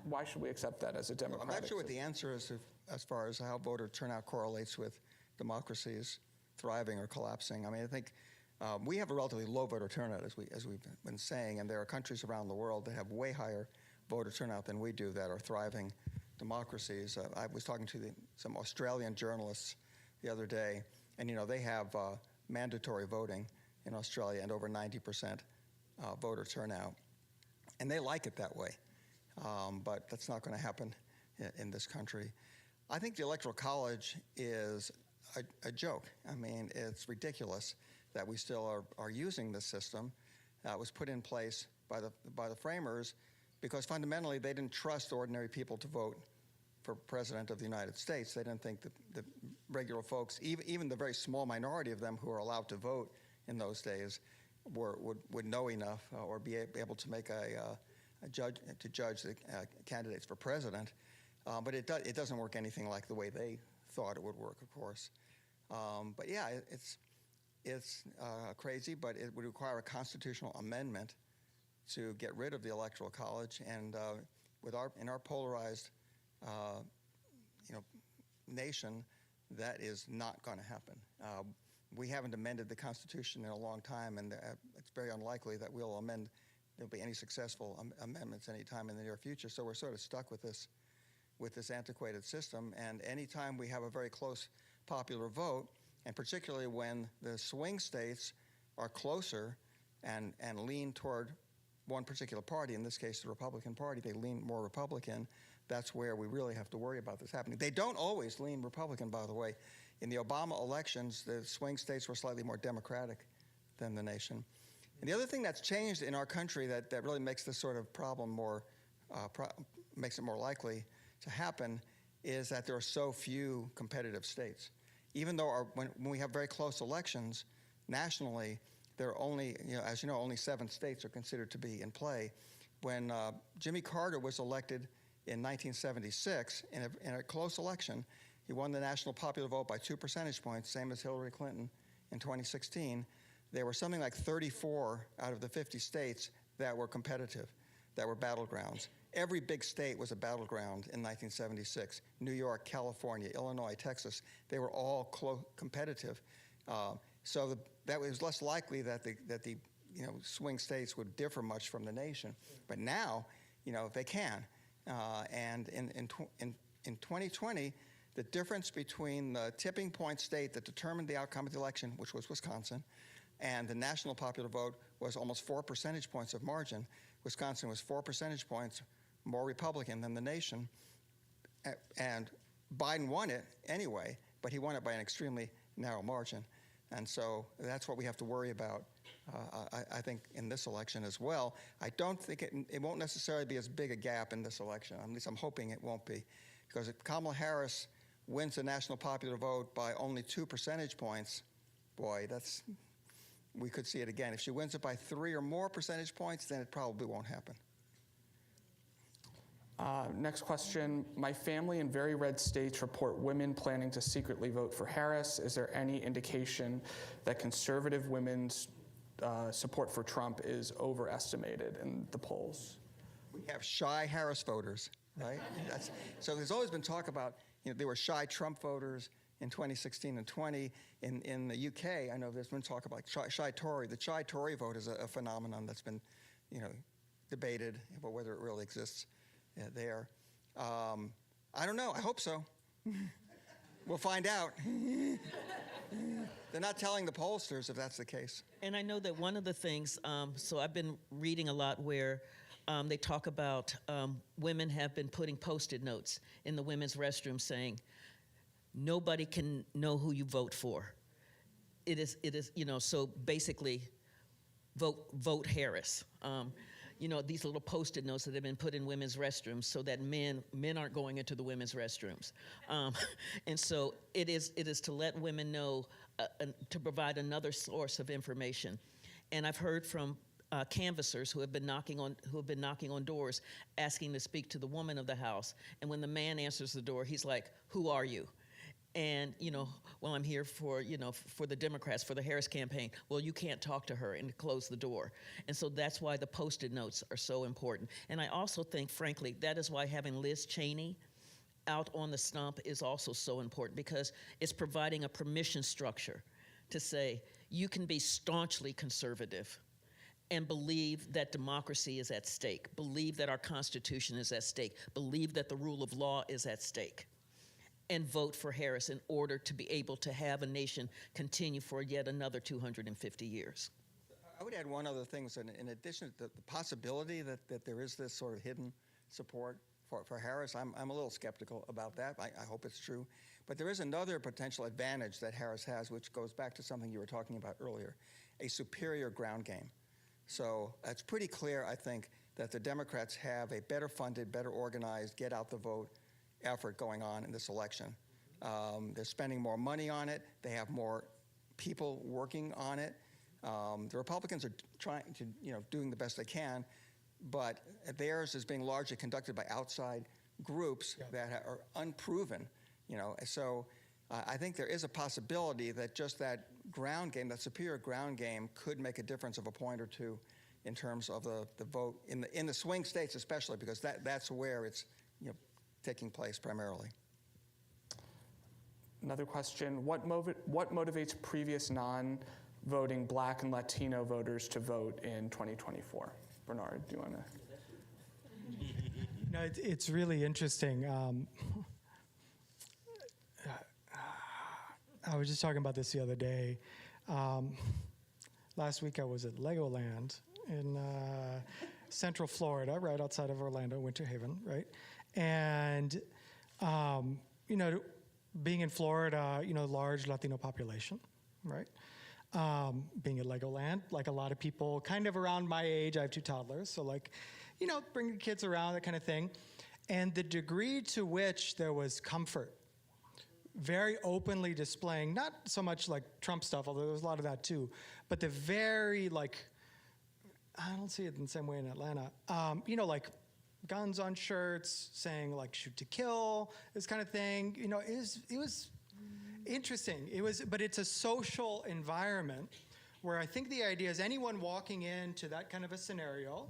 Why should we accept that as a democratic I'm not sure what system? the answer is as far as how voter turnout correlates with democracies thriving or collapsing. I mean, I think we have a relatively low voter turnout, as we've been saying, and there are countries around the world that have way higher voter turnout than we do that are thriving democracies. I was talking to some Australian journalists the other day, and they have mandatory voting in Australia and over 90% voter turnout. And they like it that way, but that's not going to happen in this country. I think the Electoral College is a joke. I mean, it's ridiculous that we still are using this system that was put in place by the framers because fundamentally they didn't trust ordinary people to vote for President of the United States. They didn't think that the regular folks, even the very small minority of them who are allowed to vote in those days, would know enough or be able to make judge the candidates for president. But it doesn't work anything like the way they thought it would work, of course. But yeah, it's crazy, but it would require a constitutional amendment to get rid of the Electoral College, and in our polarized nation, that is not going to happen. We haven't amended the Constitution in a long time, and it's very unlikely that there'll be any successful amendments anytime in the near future. So we're sort of stuck with this antiquated system. And anytime we have a very close popular vote, and particularly when the swing states are closer and lean toward one particular party, in this case the Republican Party, they lean more Republican, that's where we really have to worry about this happening. They don't always lean Republican, by the way. In the Obama elections, the swing states were slightly more Democratic than the nation. And the other thing that's changed in our country that really makes this sort of problem makes it more likely to happen is that there are so few competitive states. Even though when we have very close elections nationally, there are only, as you know, only 7 states are considered to be in play. When Jimmy Carter was elected in 1976, in a close election, he won the national popular vote by 2 percentage points, same as Hillary Clinton in 2016. There were something like 34 out of the 50 states that were competitive, that were battlegrounds. Every big state was a battleground in 1976. New York, California, Illinois, Texas, they were all competitive. So that was less likely that the swing states would differ much from the nation. But now, they can. And in 2020, the difference between the tipping point state that determined the outcome of the election, which was Wisconsin, and the national popular vote was almost 4 percentage points of margin. Wisconsin was 4 percentage points more Republican than the nation. And Biden won it anyway, but he won it by an extremely narrow margin. And so that's what we have to worry about, I think, in this election as well. I don't think it won't necessarily be as big a gap in this election. At least I'm hoping it won't be. Because if Kamala Harris wins the national popular vote by only 2 percentage points, boy, we could see it again. If she wins it by 3 or more percentage points, then it probably won't happen. Next question. My family in very red states report women planning to secretly vote for Harris. Is there any indication that conservative women's support for Trump is overestimated in the polls? We have shy Harris voters, right? So there's always been talk about, there were shy Trump voters in 2016 and 20. In the UK, I know there's been talk about shy Tory. The shy Tory vote is a phenomenon that's been, debated about whether it really exists there. I don't know. I hope so. We'll find out. They're not telling the pollsters if that's the case. And I know that one of the things, so I've been reading a lot where they talk about women have been putting Post-it notes in the women's restroom saying, nobody can know who you vote for. It is, so basically, vote Harris. These little Post-it notes that have been put in women's restrooms so that men aren't going into the women's restrooms. And so it is to let women know, to provide another source of information. And I've heard from canvassers who have been knocking on doors, asking to speak to the woman of the house. And when the man answers the door, he's like, "Who are you?" And, well, I'm here for the Democrats, for the Harris campaign. Well, you can't talk to her, and close the door. And so that's why the Post-it notes are so important. And I also think, frankly, that is why having Liz Cheney out on the stump is also so important, because it's providing a permission structure to say, you can be staunchly conservative and believe that democracy is at stake, believe that our Constitution is at stake, believe that the rule of law is at stake, and vote for Harris in order to be able to have a nation continue for yet another 250 years. I would add one other thing. So in addition to the possibility that there is this sort of hidden support for Harris, I'm a little skeptical about that. I hope it's true. But there is another potential advantage that Harris has, which goes back to something you were talking about earlier, a superior ground game. So it's pretty clear, I think, that the Democrats have a better funded, better organized, get out the vote effort going on in this election. They're spending more money on it. They have more people working on it. The Republicans are trying to, doing the best they can, but theirs is being largely conducted by outside groups that are unproven. So I think there is a possibility that just that ground game, that superior ground game, could make a difference of a point or two in terms of the vote in the swing states, especially because that's where it's taking place primarily. Another question, what motivates previous non-voting Black and Latino voters to vote in 2024? Bernard, do you want to? It's really interesting. I was just talking about this the other day. Last week I was at Legoland in Central Florida, right outside of Orlando, Winter Haven, right? And, being in Florida, large Latino population, right? Being at Legoland, like a lot of people kind of around my age, I have 2 toddlers, so bringing kids around, that kind of thing. And the degree to which there was comfort, very openly displaying, not so much like Trump stuff, although there was a lot of that too, but the very, I don't see it in the same way in Atlanta, guns on shirts, saying shoot to kill, this kind of thing. It was interesting. But it's a social environment where I think the idea is anyone walking into that kind of a scenario,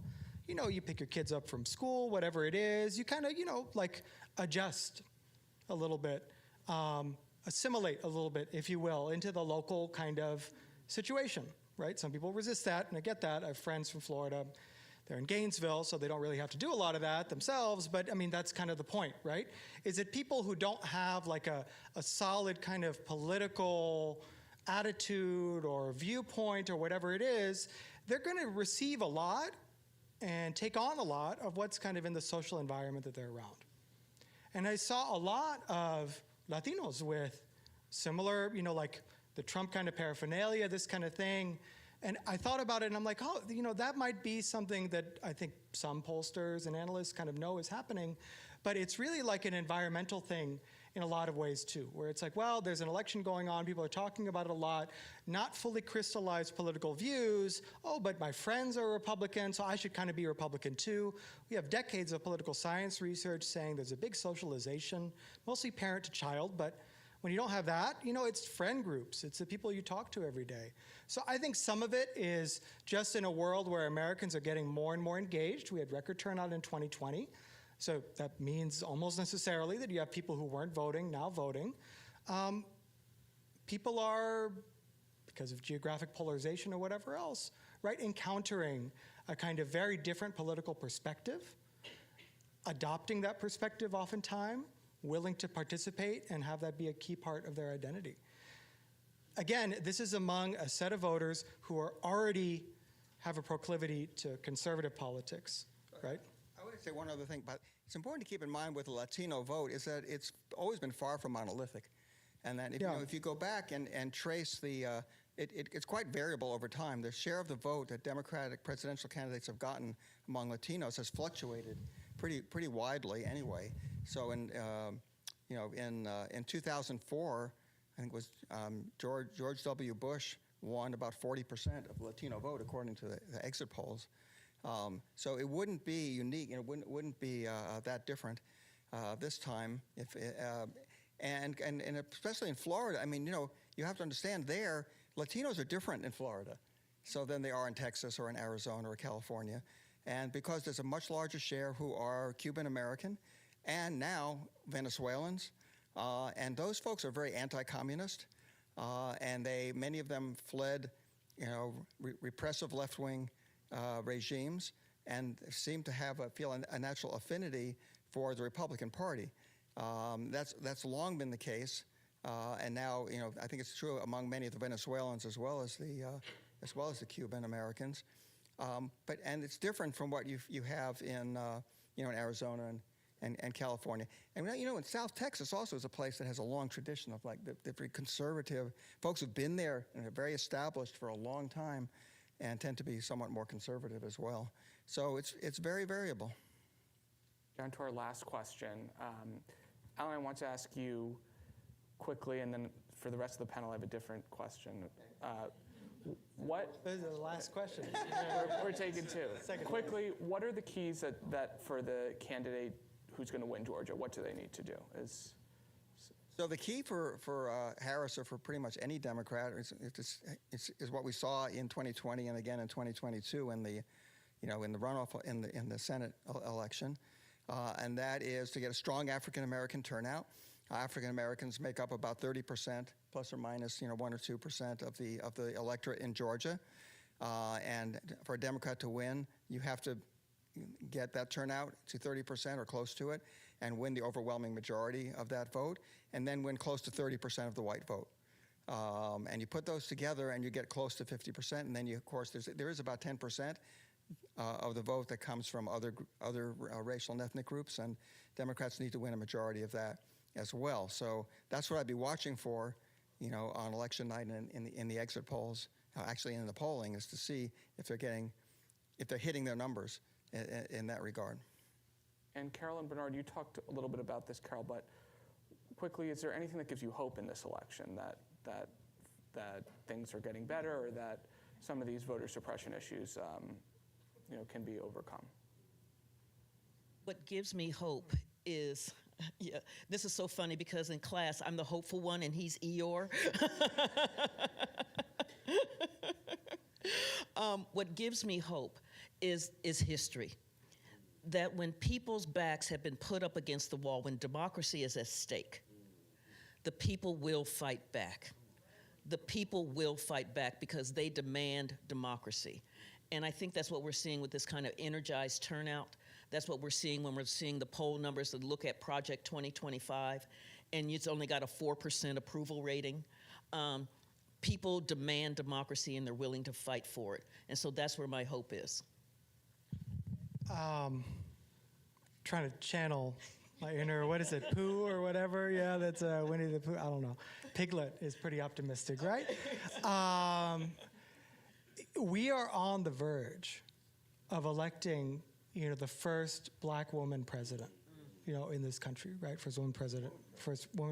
you pick your kids up from school, whatever it is, you kind of, adjust a little bit, assimilate a little bit, if you will, into the local kind of situation, right? Some people resist that, and I get that. I have friends from Florida. They're in Gainesville, so they don't really have to do a lot of that themselves, but that's kind of the point, right? Is it people who don't have a solid kind of political attitude or viewpoint or whatever it is, they're going to receive a lot and take on a lot of what's kind of in the social environment that they're around. And I saw a lot of Latinos with similar, the Trump kind of paraphernalia, this kind of thing. And I thought about it, and I'm like, that might be something that I think some pollsters and analysts kind of know is happening. But it's really like an environmental thing in a lot of ways, too, where it's well, there's an election going on. People are talking about it a lot, not fully crystallized political views. Oh, but my friends are Republican, so I should kind of be Republican, too. We have decades of political science research saying there's a big socialization, mostly parent to child, but when you don't have that, it's friend groups. It's the people you talk to every day. So I think some of it is just in a world where Americans are getting more and more engaged. We had record turnout in 2020. So that means almost necessarily that you have people who weren't voting now voting. People are, because of geographic polarization or whatever else, right, encountering a kind of very different political perspective, adopting that perspective oftentimes, willing to participate and have that be a key part of their identity. Again, this is among a set of voters who are already have a proclivity to conservative politics, right? I want to say one other thing, but it's important to keep in mind with the Latino vote is that it's always been far from monolithic. And that if you go back and trace the, it's quite variable over time. The share of the vote that Democratic presidential candidates have gotten among Latinos has fluctuated pretty widely anyway. So in 2004, I think it was George W. Bush won about 40% of the Latino vote according to the exit polls. So it wouldn't be unique, and it wouldn't be that different this time. And especially in Florida, I mean, you have to understand there, Latinos are different in Florida than they are in Texas or in Arizona or California. And because there's a much larger share who are Cuban American and now Venezuelans, and those folks are very anti-communist, and many of them fled, repressive left-wing regimes, and seem to feel a natural affinity for the Republican Party. That's long been the case, and now I think it's true among many of the Venezuelans as well as the Cuban Americans. But it's different from what you have in in Arizona and California. And in South Texas also is a place that has a long tradition of the very conservative folks who've been there and are very established for a long time, and tend to be somewhat more conservative as well. So it's very variable. Down to our last question. Alan, I want to ask you quickly, and then for the rest of the panel, I have a different question. What? This is the last question. We're taking two. Quickly, what are the keys that for the candidate who's going to win Georgia, what do they need to do? So the key for Harris, or for pretty much any Democrat, is what we saw in 2020 and again in 2022 in the runoff in the Senate election, and that is to get a strong African American turnout. African Americans make up about 30%, plus or minus 1 or 2% of the electorate in Georgia, and for a Democrat to win, you have to get that turnout to 30% or close to it, and win the overwhelming majority of that vote, and then win close to 30% of the white vote. And you put those together, and you get close to 50%, and then of course, there is about 10% of the vote that comes from other racial and ethnic groups, and Democrats need to win a majority of that as well. So that's what I'd be watching for, on election night and in the exit polls, actually in the polling, is to see if they're hitting their numbers in that regard. And Carol and Bernard, you talked a little bit about this, Carol, but quickly, is there anything that gives you hope in this election that things are getting better, or that some of these voter suppression issues can be overcome? What gives me hope is, this is so funny because in class I'm the hopeful one and he's Eeyore. What gives me hope is history. That when people's backs have been put up against the wall, when democracy is at stake, the people will fight back. The people will fight back because they demand democracy. And I think that's what we're seeing with this kind of energized turnout. That's what we're seeing when we're seeing the poll numbers that look at Project 2025, and it's only got a 4% approval rating. People demand democracy, and they're willing to fight for it. And so that's where my hope is. Trying to channel my inner, what is it, Pooh or whatever? Yeah, that's Winnie the Pooh. I don't know. Piglet is pretty optimistic, right? We are on the verge of electing, the first black woman president, in this country, right? First woman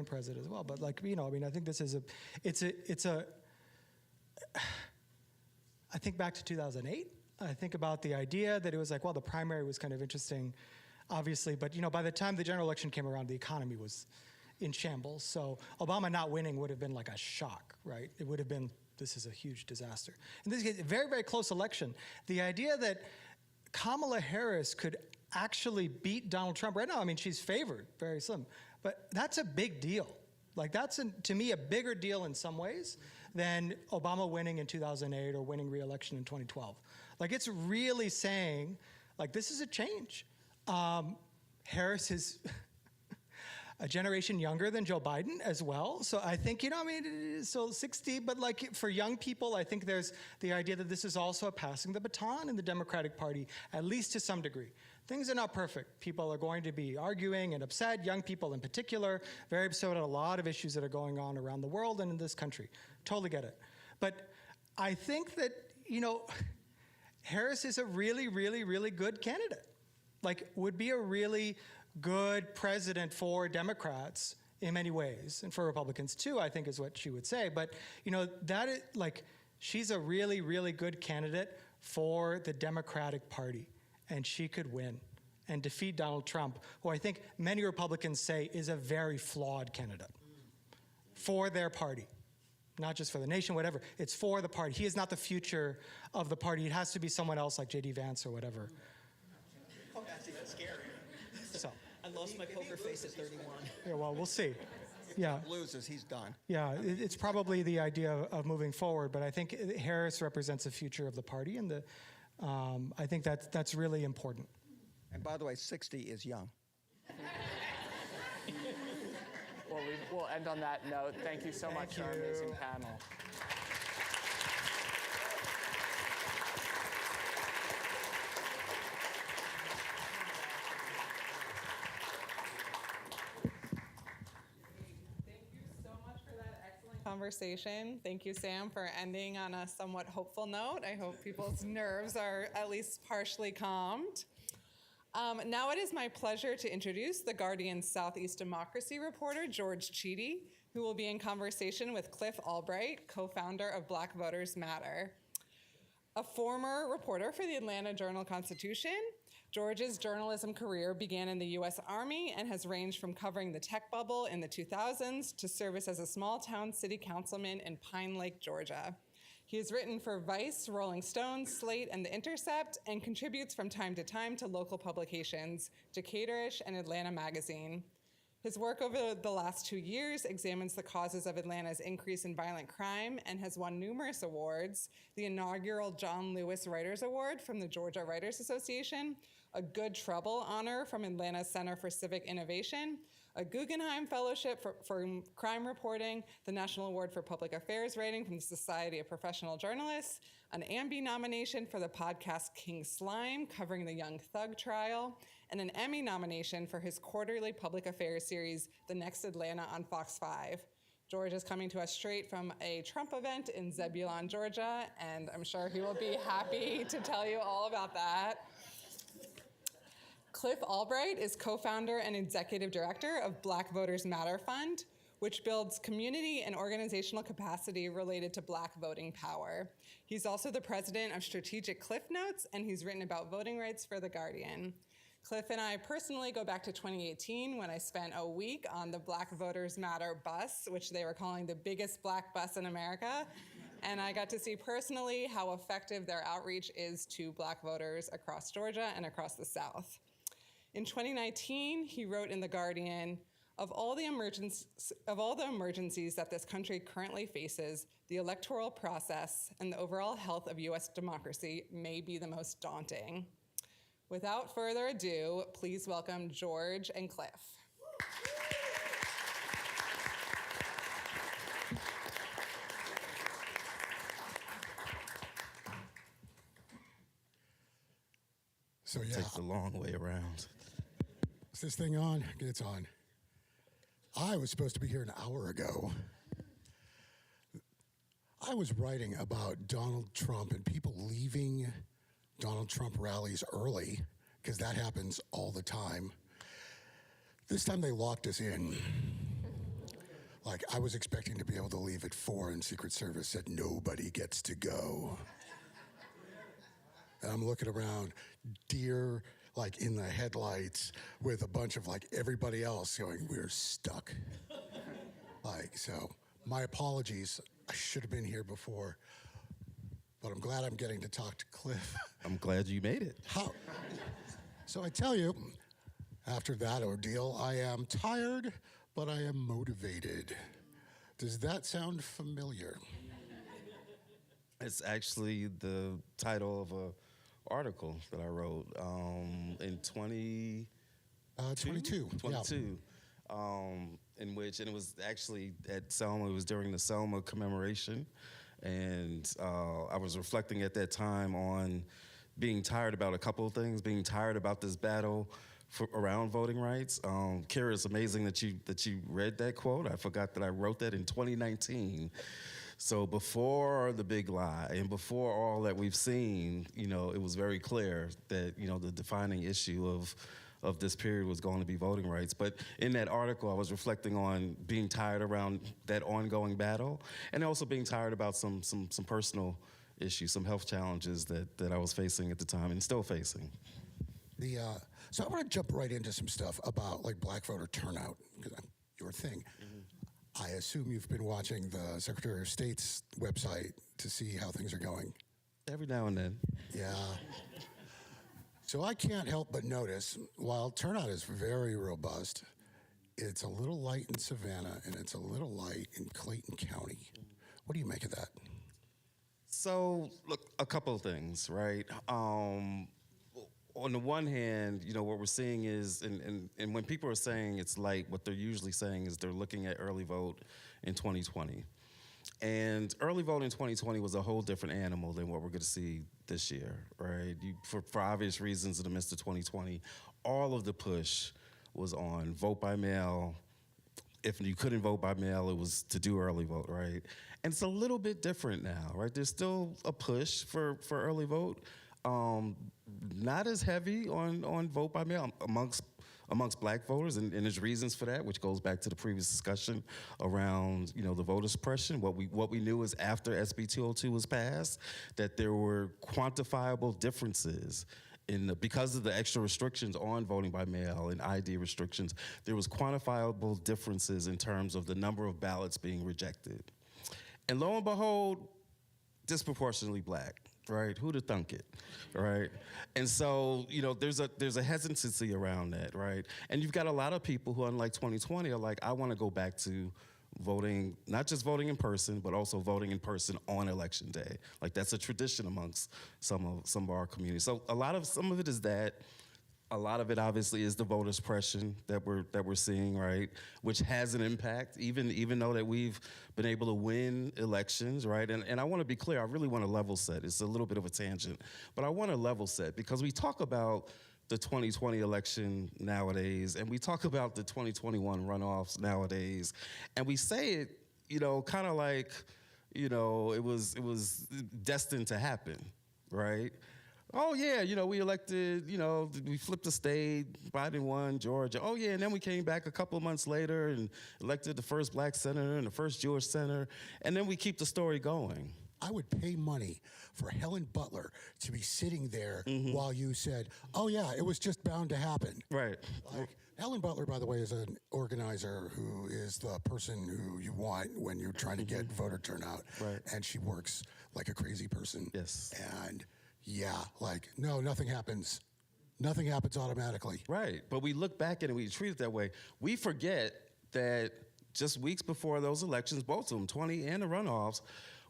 president as well. But I think this is I think back to 2008. I think about the idea that it was the primary was kind of interesting, obviously, but by the time the general election came around, the economy was in shambles. So Obama not winning would have been like a shock, right? It would have been, this is a huge disaster. In this case, a very, very close election. The idea that Kamala Harris could actually beat Donald Trump right now, she's favored, very slim, but that's a big deal. That's, to me, a bigger deal in some ways than Obama winning in 2008 or winning re-election in 2012. It's really saying, this is a change. Harris is, a generation younger than Joe Biden as well. So I think, so 60, but like for young people, I think there's the idea that this is also a passing the baton in the Democratic Party, at least to some degree. Things are not perfect. People are going to be arguing and upset, young people in particular, very upset at a lot of issues that are going on around the world and in this country. Totally get it. But I think that, Harris is a really, really, really good candidate. Like, would be a really good president for Democrats in many ways, and for Republicans too, I think is what she would say. But, that is, like, she's a really, really good candidate for the Democratic Party, and she could win and defeat Donald Trump, who I think many Republicans say is a very flawed candidate for their party. Not just for the nation, whatever. It's for the party. He is not the future of the party. It has to be someone else like J.D. Vance or whatever. Oh, that's even scary. So. I lost my poker face at 31. Yeah, well, we'll see. Yeah. If Trump loses, he's done. Yeah, it's probably the idea of moving forward, but I think Harris represents the future of the party, and I think that's really important. And by the way, 60 is young. Well, we'll end on that note. Thank you so much for our amazing panel. Conversation. Thank you, Sam, for ending on a somewhat hopeful note. I hope people's nerves are at least partially calmed. Now it is my pleasure to introduce the Guardian's Southeast Democracy reporter, George Chidi, who will be in conversation with Cliff Albright, co-founder of Black Voters Matter. A former reporter for the Atlanta Journal-Constitution, George's journalism career began in the U.S. Army and has ranged from covering the tech bubble in the 2000s to service as a small-town city councilman in Pine Lake, Georgia. He has written for Vice, Rolling Stone, Slate, and The Intercept, and contributes from time to time to local publications, Decatur-ish and Atlanta Magazine. His work over the last 2 years examines the causes of Atlanta's increase in violent crime and has won numerous awards: the inaugural John Lewis Writers Award from the Georgia Writers Association, a Good Trouble Honor from Atlanta's Center for Civic Innovation, a Guggenheim Fellowship for Crime Reporting, the National Award for Public Affairs Writing from the Society of Professional Journalists, an Ambie nomination for the podcast King Slime, covering the Young Thug trial, and an Emmy nomination for his quarterly public affairs series, The Next Atlanta on Fox 5. George is coming to us straight from a Trump event in Zebulon, Georgia, and I'm sure he will be happy to tell you all about that. Cliff Albright is co-founder and executive director of Black Voters Matter Fund, which builds community and organizational capacity related to Black voting power. He's also the president of Strategic Cliff Notes, and he's written about voting rights for The Guardian. Cliff and I personally go back to 2018 when I spent a week on the Black Voters Matter bus, which they were calling the biggest black bus in America. And I got to see personally how effective their outreach is to Black voters across Georgia and across the South. In 2019, he wrote in The Guardian, of all the emergencies that this country currently faces, the electoral process and the overall health of U.S. democracy may be the most daunting. Without further ado, please welcome George and Cliff. So yeah, Takes a long way around. is this thing on? It's on. I was supposed to be here an hour ago. I was writing about Donald Trump and people leaving Donald Trump rallies early, because that happens all the time. This time they locked us in. Like, I was expecting to be able to leave at 4, and Secret Service said nobody gets to go. And I'm looking around, deer like in the headlights with a bunch of like everybody else going, we're stuck. Like, so my apologies. I should have been here before, but I'm glad I'm getting to talk to Cliff. I'm glad you made it. How? So I tell you, after that ordeal, I am tired, but I am motivated. Does that sound familiar? It's actually the title of a article that I wrote in 22. 22. in which, and it was actually at Selma, it was during the Selma commemoration. And I was reflecting at that time on being tired about a couple of things, being tired about this battle around voting rights. Kira, it's amazing that you read that quote. I forgot that I wrote that in 2019. So before the big lie and before all that we've seen, it was very clear that, the defining issue of this period was going to be voting rights. But in that article, I was reflecting on being tired around that ongoing battle, and also being tired about some personal issues, some health challenges that I was facing at the time and still facing. So I want to jump right into some stuff about like black voter turnout, because your thing. I assume you've been watching the Secretary of State's website to see how things are going. Every now and then. Yeah. So I can't help but notice, while turnout is very robust, it's a little light in Savannah and it's a little light in Clayton County. What do you make of that? So, look, a couple of things, right? On the one hand, what we're seeing is, and when people are saying it's light, what they're usually saying is they're looking at early vote in 2020. And early vote in 2020 was a whole different animal than what we're going to see this year, right? For obvious reasons, in the midst of 2020, all of the push was on vote by mail. If you couldn't vote by mail, it was to do early vote, right? And it's a little bit different now, right? There's still a push for early vote. Not as heavy on vote by mail amongst black voters, and there's reasons for that, which goes back to the previous discussion around the voter suppression. What we knew is after SB 202 was passed, that there were quantifiable differences because of the extra restrictions on voting by mail and ID restrictions. There was quantifiable differences in terms of the number of ballots being rejected, and lo and behold, disproportionately black. Right? Who'd have thunk it, right? And so, there's a hesitancy around that, right? And you've got a lot of people who, unlike 2020, are like, I want to go back to voting, not just voting in person, but also voting in person on election day. Like, that's a tradition amongst some of our communities. So some of it is that. A lot of it, obviously, is the voter suppression that we're seeing, right? Which has an impact, even though that we've been able to win elections, right? And I want to be clear, I really want to level set. It's a little bit of a tangent, but I want to level set because we talk about the 2020 election nowadays, and we talk about the 2021 runoffs nowadays, and we say it, kind of like, it was destined to happen, right? Oh, yeah, we elected, we flipped the state, Biden won Georgia. Oh, yeah, and then we came back a couple of months later and elected the first black senator and the first Jewish senator, and then we keep the story going. I would pay money for Helen Butler to be sitting there while you said, oh, yeah, it was just bound to happen. Right. Helen Butler, by the way, is an organizer who is the person who you want when you're trying to get voter turnout. Right. And she works like a crazy person. Yes. And yeah, no, nothing happens. Nothing happens automatically. Right, but we look back at it and we treat it that way. We forget that just weeks before those elections, both of them, 20 and the runoffs,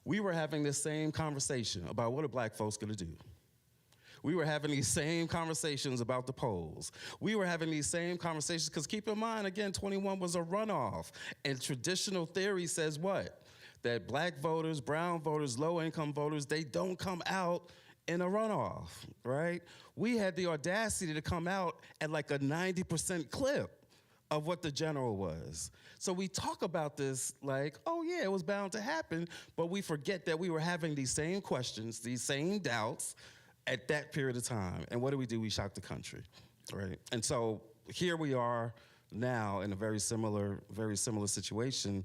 we were having this same conversation about what are black folks gonna do. We were having these same conversations about the polls. We were having these same conversations, because keep in mind, again, 21 was a runoff. And traditional theory says what? That black voters, brown voters, low-income voters, they don't come out in a runoff, right? We had the audacity to come out at like a 90% clip of what the general was. So we talk about this like, oh yeah, it was bound to happen, but we forget that we were having these same questions, these same doubts at that period of time. And what do? We shock the country, right? And so here we are now in a very similar situation.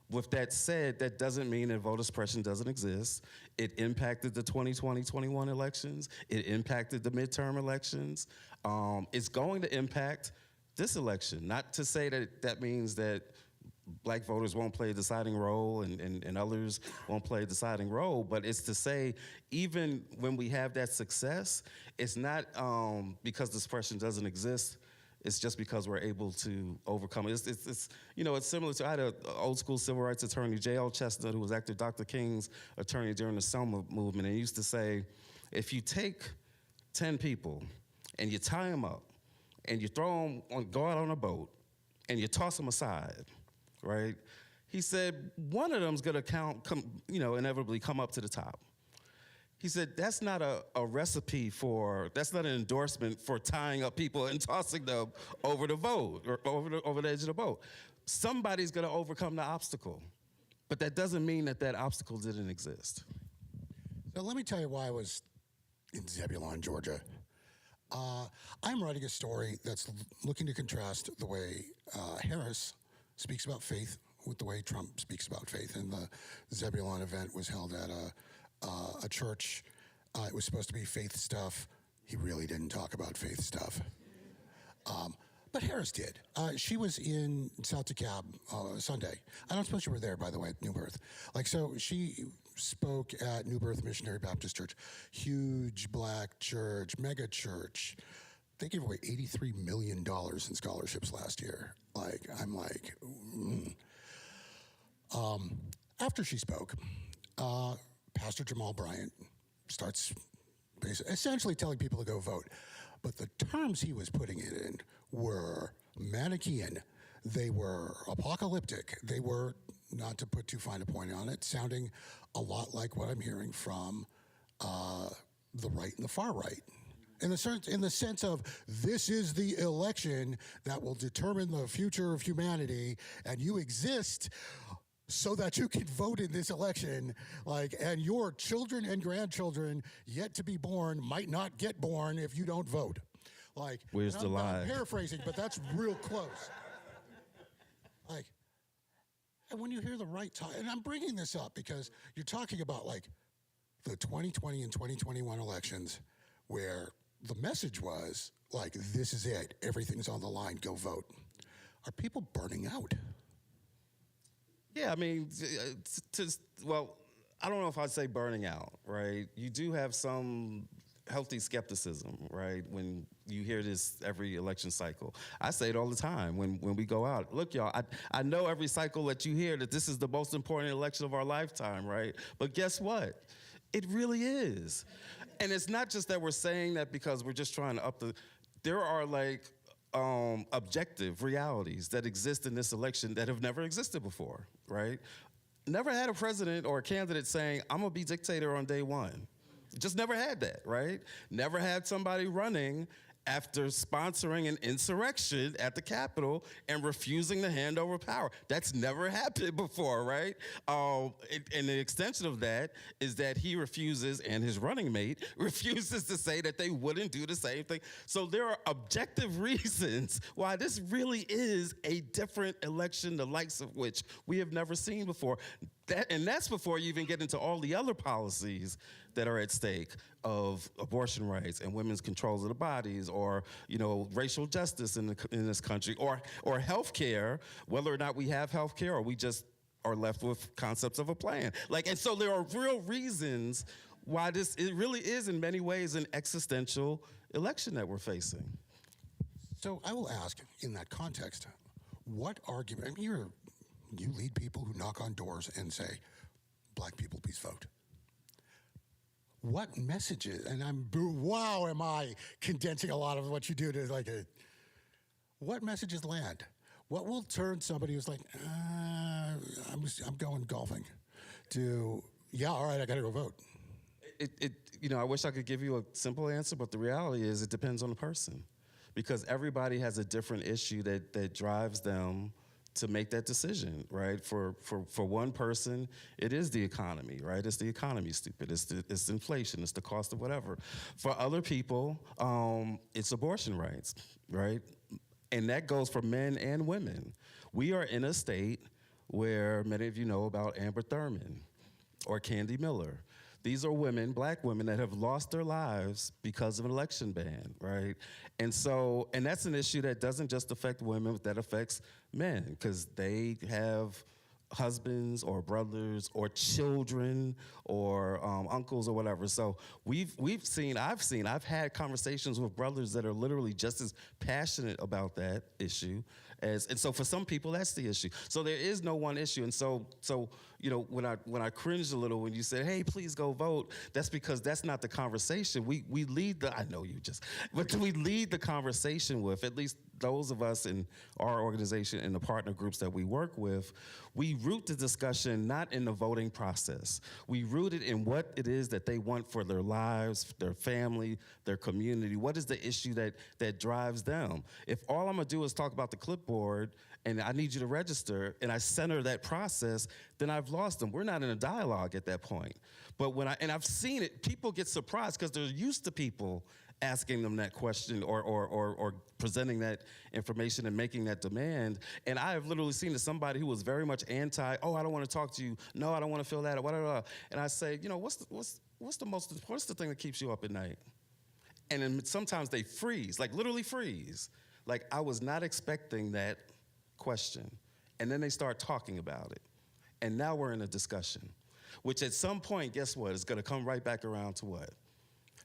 With that said, that doesn't mean that voter suppression doesn't exist. It impacted the 2020-21 elections. It impacted the midterm elections. It's going to impact this election. Not to say that means that black voters won't play a deciding role and others won't play a deciding role, but it's to say even when we have that success, it's not because the suppression doesn't exist. It's just because we're able to overcome it. It's similar to, I had an old school civil rights attorney, J.L. Chestnut, who was actually Dr. King's attorney during the Selma movement, and he used to say, if you take 10 people and you tie them up and you go out on a boat and you toss them aside, right? He said, one of them's gonna inevitably come up to the top. He said, that's not a recipe that's not an endorsement for tying up people and tossing them over the boat, or over the edge of the boat. Somebody's gonna overcome the obstacle, but that doesn't mean that obstacle didn't exist. So let me tell you why I was in Zebulon, Georgia. I'm writing a story that's looking to contrast the way Harris speaks about faith with the way Trump speaks about faith. And the Zebulon event was held at a church. It was supposed to be faith stuff. He really didn't talk about faith stuff. But Harris did. She was in South DeKalb Sunday. I don't suppose you were there, by the way, at New Birth. So she spoke at New Birth Missionary Baptist Church, huge black church, mega church. They gave away $83 million in scholarships last year. I'm like, after she spoke, Pastor Jamal Bryant starts essentially telling people to go vote. But the terms he was putting it in were Manichaean. They were apocalyptic. They were, not to put too fine a point on it, sounding a lot like what I'm hearing from the right and the far right. In the sense of, this is the election that will determine the future of humanity, and you exist so that you can vote in this election, and your children and grandchildren yet to be born might not get born if you don't vote. Where's the lie? I'm paraphrasing, but that's real close. And when you hear the right talk, and I'm bringing this up because you're talking about the 2020 and 2021 elections, where the message was this is it, everything's on the line, go vote. Are people burning out? Yeah, I mean, I don't know if I'd say burning out, right? You do have some healthy skepticism, right? When you hear this every election cycle. I say it all the time when we go out. Look, y'all, I know every cycle that you hear that this is the most important election of our lifetime, right? But guess what? It really is. And it's not just that we're saying that because we're just trying to there are objective realities that exist in this election that have never existed before, right? Never had a president or a candidate saying, I'm gonna be dictator on day one. Just never had that, right? Never had somebody running after sponsoring an insurrection at the Capitol and refusing to hand over power. That's never happened before, right? And the extension of that is that he refuses, and his running mate refuses to say that they wouldn't do the same thing. So there are objective reasons why this really is a different election, the likes of which we have never seen before. And that's before you even get into all the other policies that are at stake of abortion rights and women's controls of the bodies, or racial justice in this country, or health care, whether or not we have health care or we just are left with concepts of a plan. And so there are real reasons why it really is in many ways an existential election that we're facing. So I will ask, in that context, what argument, you lead people who knock on doors and say, black people, please vote. What messages, and am I condensing a lot of what you do to what messages land? What will turn somebody who's I'm going golfing to, yeah, all right, I gotta go vote? I wish I could give you a simple answer, but the reality is it depends on the person, because everybody has a different issue that drives them to make that decision, right? For one person, it is the economy, right? It's the economy, stupid. It's inflation. It's the cost of whatever. For other people, it's abortion rights, right? And that goes for men and women. We are in a state where many of you know about Amber Thurman or Candy Miller. These are women, black women, that have lost their lives because of an election ban, right? And that's an issue that doesn't just affect women, that affects men, because they have husbands or brothers or children or uncles or whatever. So I've had conversations with brothers that are literally just as passionate about that issue and so for some people that's the issue. So there is no one issue. And so when I cringed a little when you said, hey, please go vote, that's because that's not the conversation. We lead the, I know you just, but we lead the conversation with, at least those of us in our organization and the partner groups that we work with, we root the discussion not in the voting process. We root it in what it is that they want for their lives, their family, their community. What is the issue that drives them? If all I'm gonna do is talk about the clipboard and I need you to register and I center that process, then I've lost them. We're not in a dialogue at that point. But and I've seen it, people get surprised because they're used to people asking them that question or presenting that information and making that demand. And I have literally seen somebody who was very much anti, oh, I don't want to talk to you. No, I don't want to feel that, or whatever. And I say, what's the thing that keeps you up at night? And then sometimes they freeze, like literally freeze. Like, I was not expecting that question. And then they start talking about it. And now we're in a discussion, which at some point, guess what? It's gonna come right back around to what?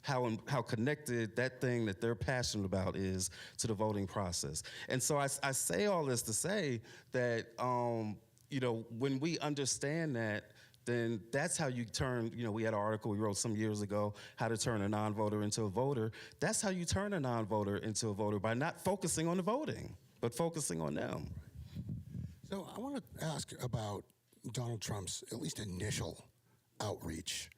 How connected that thing that they're passionate about is to the voting process. And so I say all this to say that, when we understand that, then that's how you turn, we had an article we wrote some years ago, how to turn a non-voter into a voter. That's how you turn a non-voter into a voter, by not focusing on the voting, but focusing on them. So I want to ask about Donald Trump's at least initial outreach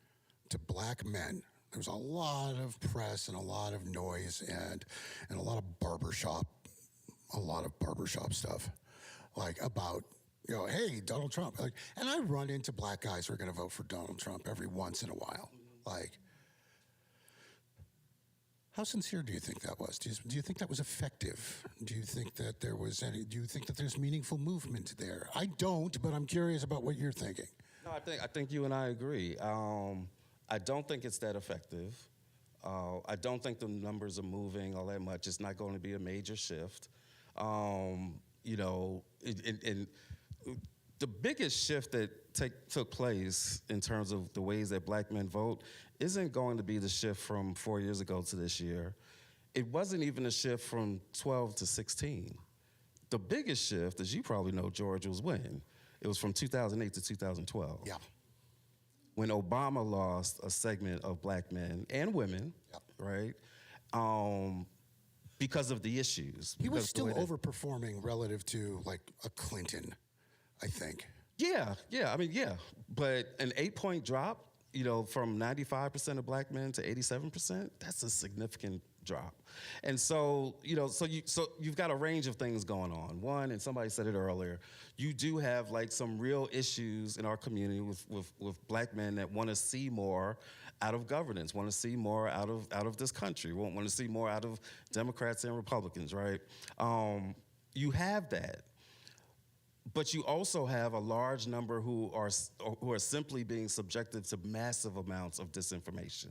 to black men. There was a lot of press and a lot of noise and a lot of barbershop stuff, like about, hey, Donald Trump. Like, and I run into black guys who are going to vote for Donald Trump every once in a while. Like, how sincere do you think that was? Do you think that was effective? Do you think that do you think that there's meaningful movement there? I don't, but I'm curious about what you're thinking. No, I think you and I agree. I don't think it's that effective. I don't think the numbers are moving all that much. It's not going to be a major shift. And the biggest shift that took place in terms of the ways that black men vote isn't going to be the shift from 4 years ago to this year. It wasn't even a shift from 12 to 16. The biggest shift, as you probably know, George, was when? It was from 2008 to 2012. Yeah. When Obama lost a segment of black men and women, yep, right? Because of the issues. He was still overperforming relative to like a Clinton, I think. Yeah. But an 8-point drop, from 95% of black men to 87%, that's a significant drop. And so, so you've got a range of things going on. One, and somebody said it earlier, you do have like some real issues in our community with black men that want to see more out of governance, want to see more out of this country, want to see more out of Democrats and Republicans, right? You have that. But you also have a large number who are simply being subjected to massive amounts of disinformation.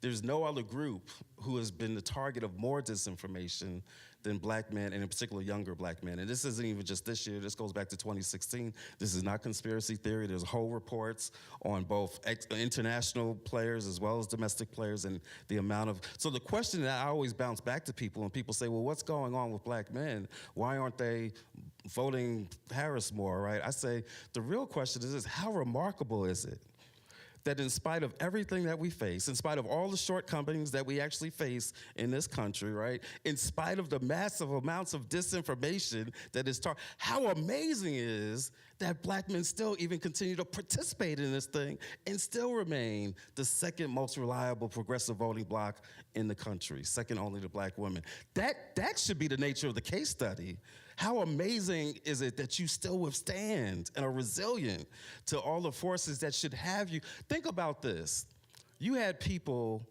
There's no other group who has been the target of more disinformation than black men, and in particular younger black men. And this isn't even just this year, this goes back to 2016. This is not conspiracy theory. There's whole reports on both international players as well as domestic players and the amount of, so the question that I always bounce back to people when people say, well, what's going on with black men? Why aren't they voting Harris more, right? I say, the real question is this, how remarkable is it that in spite of everything that we face, in spite of all the shortcomings that we actually face in this country, right? In spite of the massive amounts of disinformation that is how amazing it is that black men still even continue to participate in this thing and still remain the second most reliable progressive voting bloc in the country, second only to black women. That should be the nature of the case study. How amazing is it that you still withstand and are resilient to all the forces that should have you? Think about this. You had people,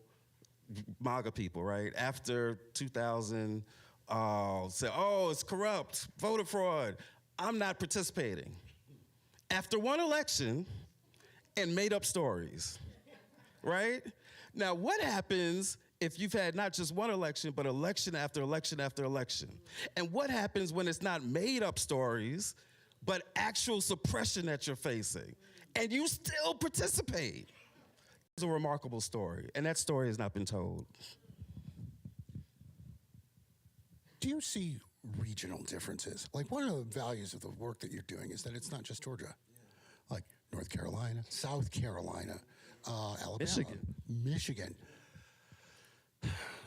MAGA people, right, after 2000, say, oh, it's corrupt, voter fraud, I'm not participating. After one election, and made up stories, right? Now, what happens if you've had not just one election, but election after election after election? And what happens when it's not made up stories, but actual suppression that you're facing, and you still participate? It's a remarkable story, and that story has not been told. Do you see regional differences. Like one of the values of the work that you're doing is that it's not just Georgia, like North Carolina, South Carolina, Alabama, Michigan.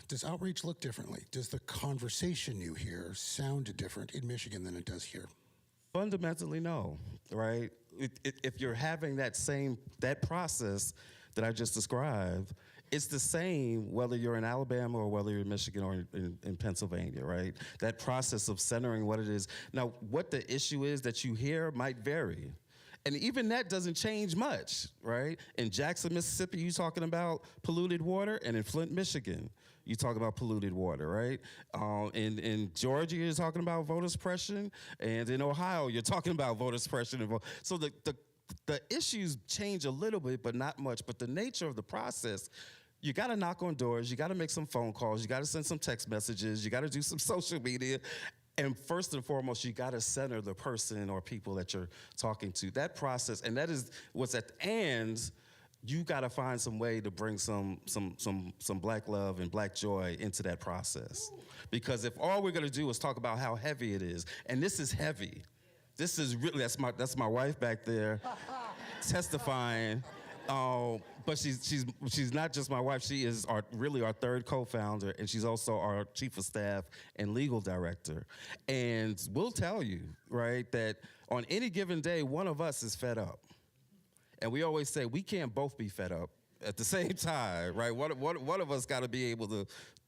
Does outreach look differently? Does the conversation you hear sound different in Michigan than it does here? Fundamentally, no, right? If you're having that process that I just described, it's the same whether you're in Alabama or whether you're in Michigan or in Pennsylvania, right? That process of centering what it is. Now, what the issue is that you hear might vary. And even that doesn't change much, right? In Jackson, Mississippi, you're talking about polluted water, and in Flint, Michigan, you talk about polluted water, right? In Georgia, you're talking about voter suppression, and in Ohio, you're talking about voter suppression. So the issues change a little bit, but not much. But the nature of the process, you got to knock on doors, you got to make some phone calls, you got to send some text messages, you got to do some social media. And first and foremost, you got to center the person or people that you're talking to. That process, and that is what's at the end. You got to find some way to bring some black love and black joy into that process. Because if all we're going to do is talk about how heavy it is, and this is heavy. This is really, that's my wife back there testifying. But she's not just my wife. She is really our third co-founder, and she's also our chief of staff and legal director. And we'll tell you, right, that on any given day, one of us is fed up. And we always say we can't both be fed up at the same time, right? One of us got to be able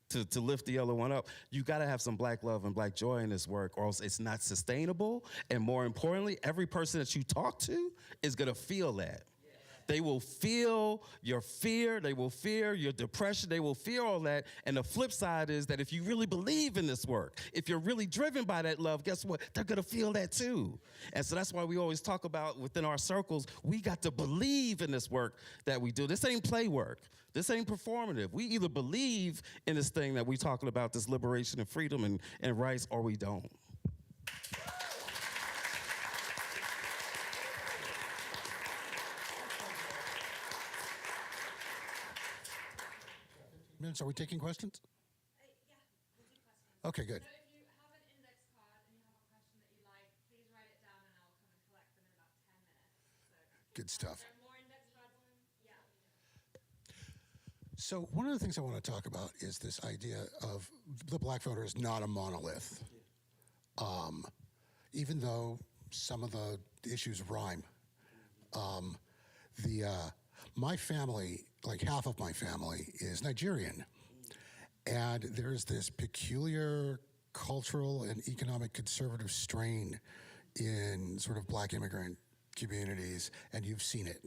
to lift the other one up. You got to have some black love and black joy in this work, or else it's not sustainable. And more importantly, every person that you talk to is going to feel that. They will feel your fear, they will fear your depression, they will feel all that. And the flip side is that if you really believe in this work, if you're really driven by that love, guess what? They're gonna feel that too. And so that's why we always talk about within our circles, we got to believe in this work that we do. This ain't play work. This ain't performative. We either believe in this thing that we're talking about, this liberation and freedom and rights, or we don't. Are we taking questions? Yeah, we'll do questions. Okay, good. So if you have an index card and you have a question that you like, please write it down and I'll come and collect them in about 10 minutes. Good stuff. Are there more index cards? Yeah. So one of the things I want to talk about is this idea of the black voter is not a monolith. Even though some of the issues rhyme. My family, like half of my family, is Nigerian. And there's this peculiar cultural and economic conservative strain in sort of black immigrant communities, and you've seen it.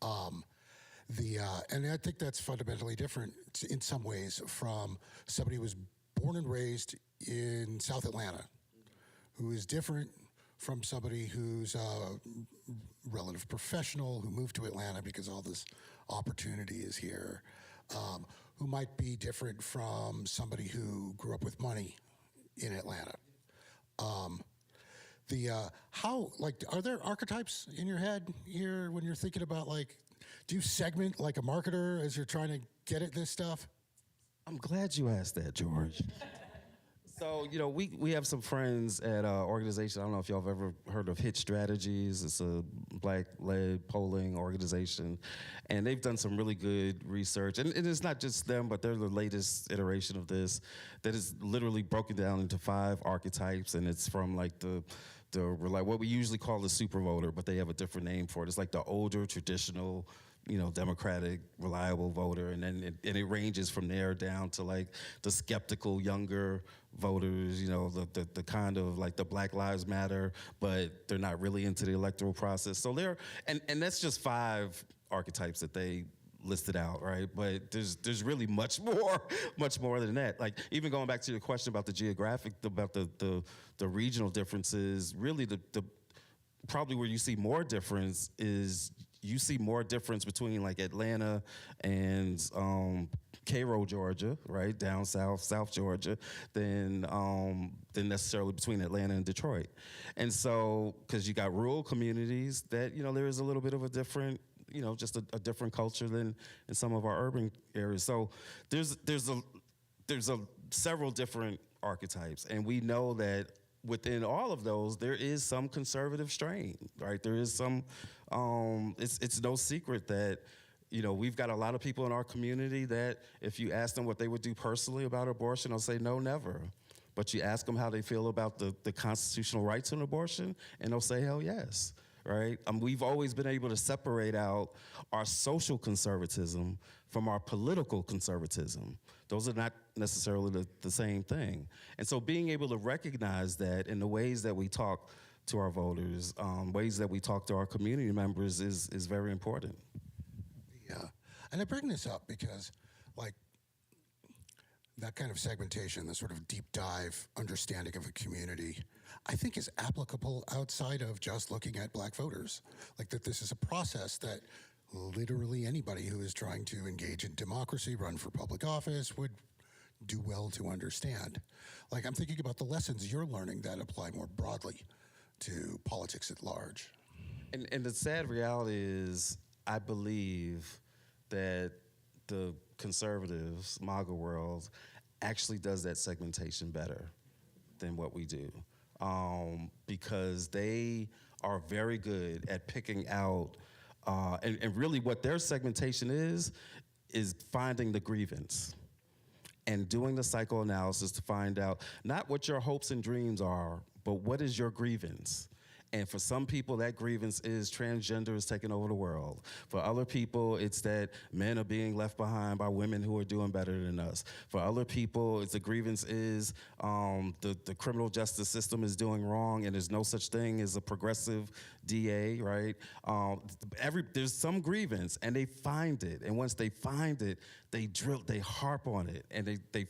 And I think that's fundamentally different in some ways from somebody who was born and raised in South Atlanta, who is different from somebody who's a relative professional who moved to Atlanta because all this opportunity is here, who might be different from somebody who grew up with money in Atlanta. Are there archetypes in your head here when you're thinking about, like, do you segment like a marketer as you're trying to get at this stuff? I'm glad you asked that, George. So, we have some friends at an organization. I don't know if y'all have ever heard of Hit Strategies. It's a black-led polling organization. And they've done some really good research. And it's not just them, but they're the latest iteration of this that is literally broken down into 5 archetypes. And it's from like what we usually call the super voter, but they have a different name for it. It's like the older, traditional, democratic, reliable voter, and then it ranges from there down to like the skeptical, younger voters, the kind of like the Black Lives Matter, but they're not really into the electoral process. So and that's just 5 archetypes that they listed out, right? But there's really much more than that. Like even going back to your question about the geographic, about the regional differences, really the probably where you see more difference is you see more difference between like Atlanta and Cairo, Georgia, right, down South Georgia, than necessarily between Atlanta and Detroit. And so, because you got rural communities that, there is a little bit of a different, just a different culture than in some of our urban areas. So there's several different archetypes. And we know that within all of those, there is some conservative strain, right? There is some, it's no secret that, we've got a lot of people in our community that if you ask them what they would do personally about abortion, they'll say, no, never. But you ask them how they feel about the constitutional rights to an abortion, and they'll say, hell yes, right? We've always been able to separate out our social conservatism from our political conservatism. Those are not necessarily the same thing. And so being able to recognize that in the ways that we talk to our voters, ways that we talk to our community members is very important. Yeah, and I bring this up because, like, that kind of segmentation, the sort of deep dive understanding of a community, I think is applicable outside of just looking at black voters. Like that this is a process that literally anybody who is trying to engage in democracy, run for public office, would do well to understand. Like I'm thinking about the lessons you're learning that apply more broadly to politics at large. And the sad reality is, I believe that the conservatives, MAGA world, actually does that segmentation better than what we do. Because they are very good at picking out, and really what their segmentation is finding the grievance and doing the psychoanalysis to find out not what your hopes and dreams are, but what is your grievance. And for some people, that grievance is transgender is taking over the world. For other people, it's that men are being left behind by women who are doing better than us. For other people, it's the grievance is the criminal justice system is doing wrong, and there's no such thing as a progressive DA, right? There's some grievance, and they find it. And once they find it, they harp on it, and they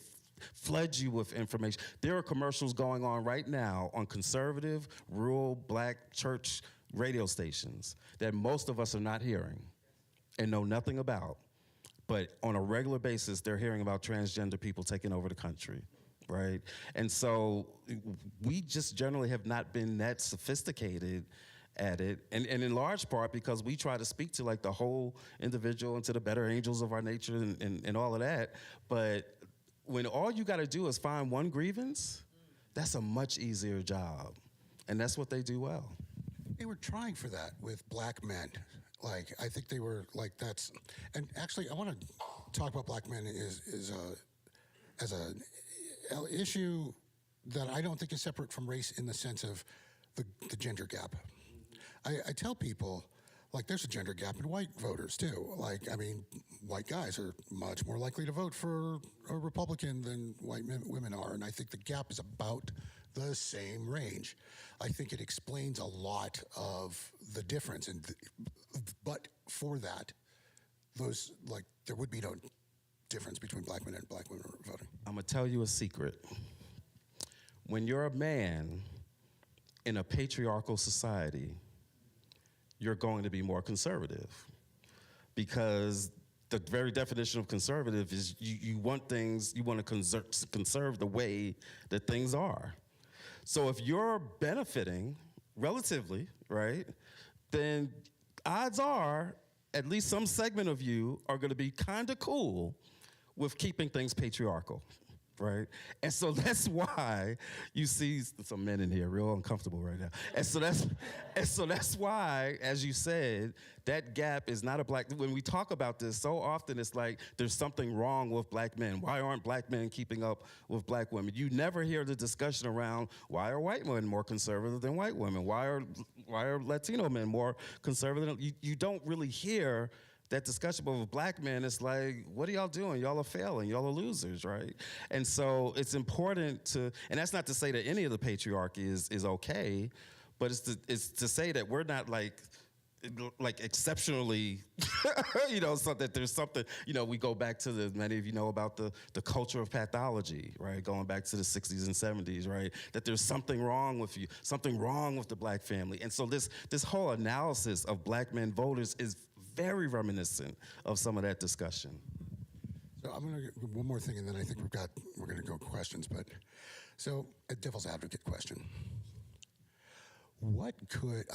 flood you with information. There are commercials going on right now on conservative, rural, black church radio stations that most of us are not hearing and know nothing about. But on a regular basis, they're hearing about transgender people taking over the country, right? And so we just generally have not been that sophisticated at it, and in large part because we try to speak to like the whole individual and to the better angels of our nature and all of that. But when all you got to do is find one grievance, that's a much easier job. And that's what they do well. They were trying for that with black men. Like, I think they were like, that's, and actually I want to talk about black men as a issue that I don't think is separate from race in the sense of the gender gap. I tell people, like, there's a gender gap in white voters, too. Like, I mean, white guys are much more likely to vote for a Republican than white women are, and I think the gap is about the same range. I think it explains a lot of the difference, but for that, there would be no difference between black men and black women voting. I'm gonna tell you a secret. When you're a man in a patriarchal society, you're going to be more conservative, because the very definition of conservative is you want things, you want to conserve the way that things are. So if you're benefiting relatively, right, then odds are at least some segment of you are going to be kind of cool with keeping things patriarchal. Right? And so that's why you see some men in here real uncomfortable right now. And so that's why, as you said, that gap is not a black, when we talk about this, so often it's like there's something wrong with black men. Why aren't black men keeping up with black women? You never hear the discussion around why are white men more conservative than white women? Why are Latino men more conservative? You don't really hear that discussion, but with black men, it's like, what are y'all doing? Y'all are failing. Y'all are losers, right? And so it's important to, and that's not to say that any of the patriarchy is okay, but it's to say that we're not like exceptionally, so that there's something, we go back to many of you know about the culture of pathology, right? Going back to the 60s and 70s, right? That there's something wrong with you, something wrong with the black family. And so this whole analysis of black men voters is very reminiscent of some of that discussion. So I'm going to get one more thing, and then I think we're going to go questions. But so a devil's advocate question: what could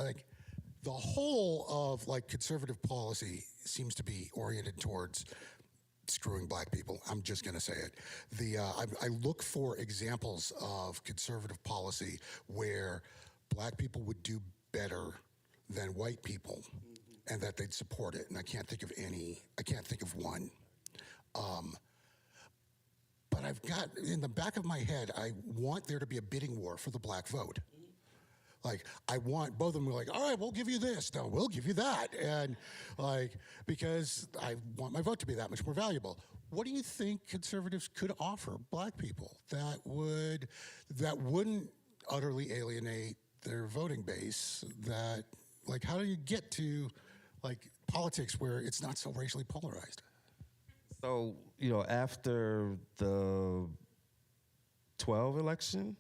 the whole of conservative policy seems to be oriented towards screwing black people. I'm just going to say it. I look for examples of conservative policy where black people would do better than white people, and that they'd support it. And I can't think of any. I can't think of one. But I've got in the back of my head, I want there to be a bidding war for the black vote. Like, I want both of them were like, all right, we'll give you this. No, we'll give you that. And like, because I want my vote to be that much more valuable. What do you think conservatives could offer black people that wouldn't utterly alienate their voting base? That, like, how do you get to like politics where it's not so racially polarized? So, after the 12 election,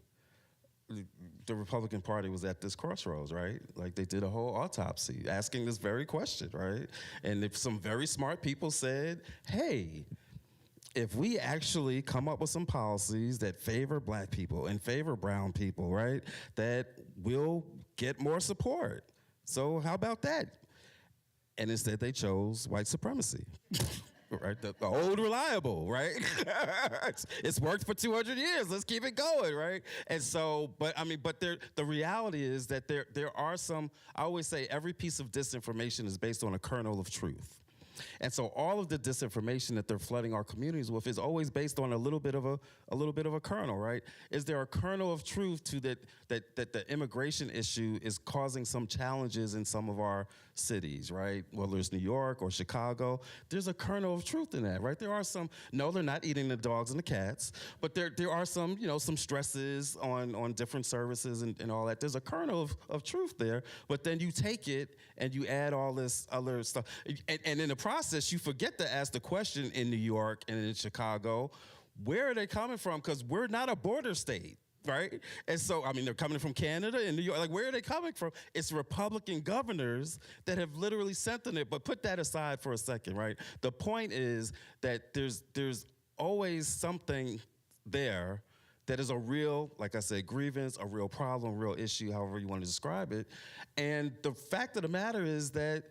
the Republican Party was at this crossroads, right? Like, they did a whole autopsy asking this very question, right? And if some very smart people said, hey, if we actually come up with some policies that favor black people and favor brown people, right, that will get more support. So how about that? And instead they chose white supremacy. Right, the old reliable, right? it's worked for 200 years. Let's keep it going, right? And so, but the reality is that there are some. I always say every piece of disinformation is based on a kernel of truth. And so all of the disinformation that they're flooding our communities with is always based on a little bit of a kernel, right? Is there a kernel of truth to that the immigration issue is causing some challenges in some of our cities, right? Whether it's New York or Chicago, there's a kernel of truth in that, right? There are some, no, they're not eating the dogs and the cats, but there are some, some stresses on different services and all that. There's a kernel of truth there, but then you take it and you add all this other stuff. And in the process, you forget to ask the question in New York and in Chicago, where are they coming from? Because we're not a border state. Right? And so, they're coming from Canada and New York. Like, where are they coming from? It's Republican governors that have literally sent them it. But put that aside for a second, right? The point is that there's always something there that is a real, like I said, grievance, a real problem, real issue, however you want to describe it. And the fact of the matter is that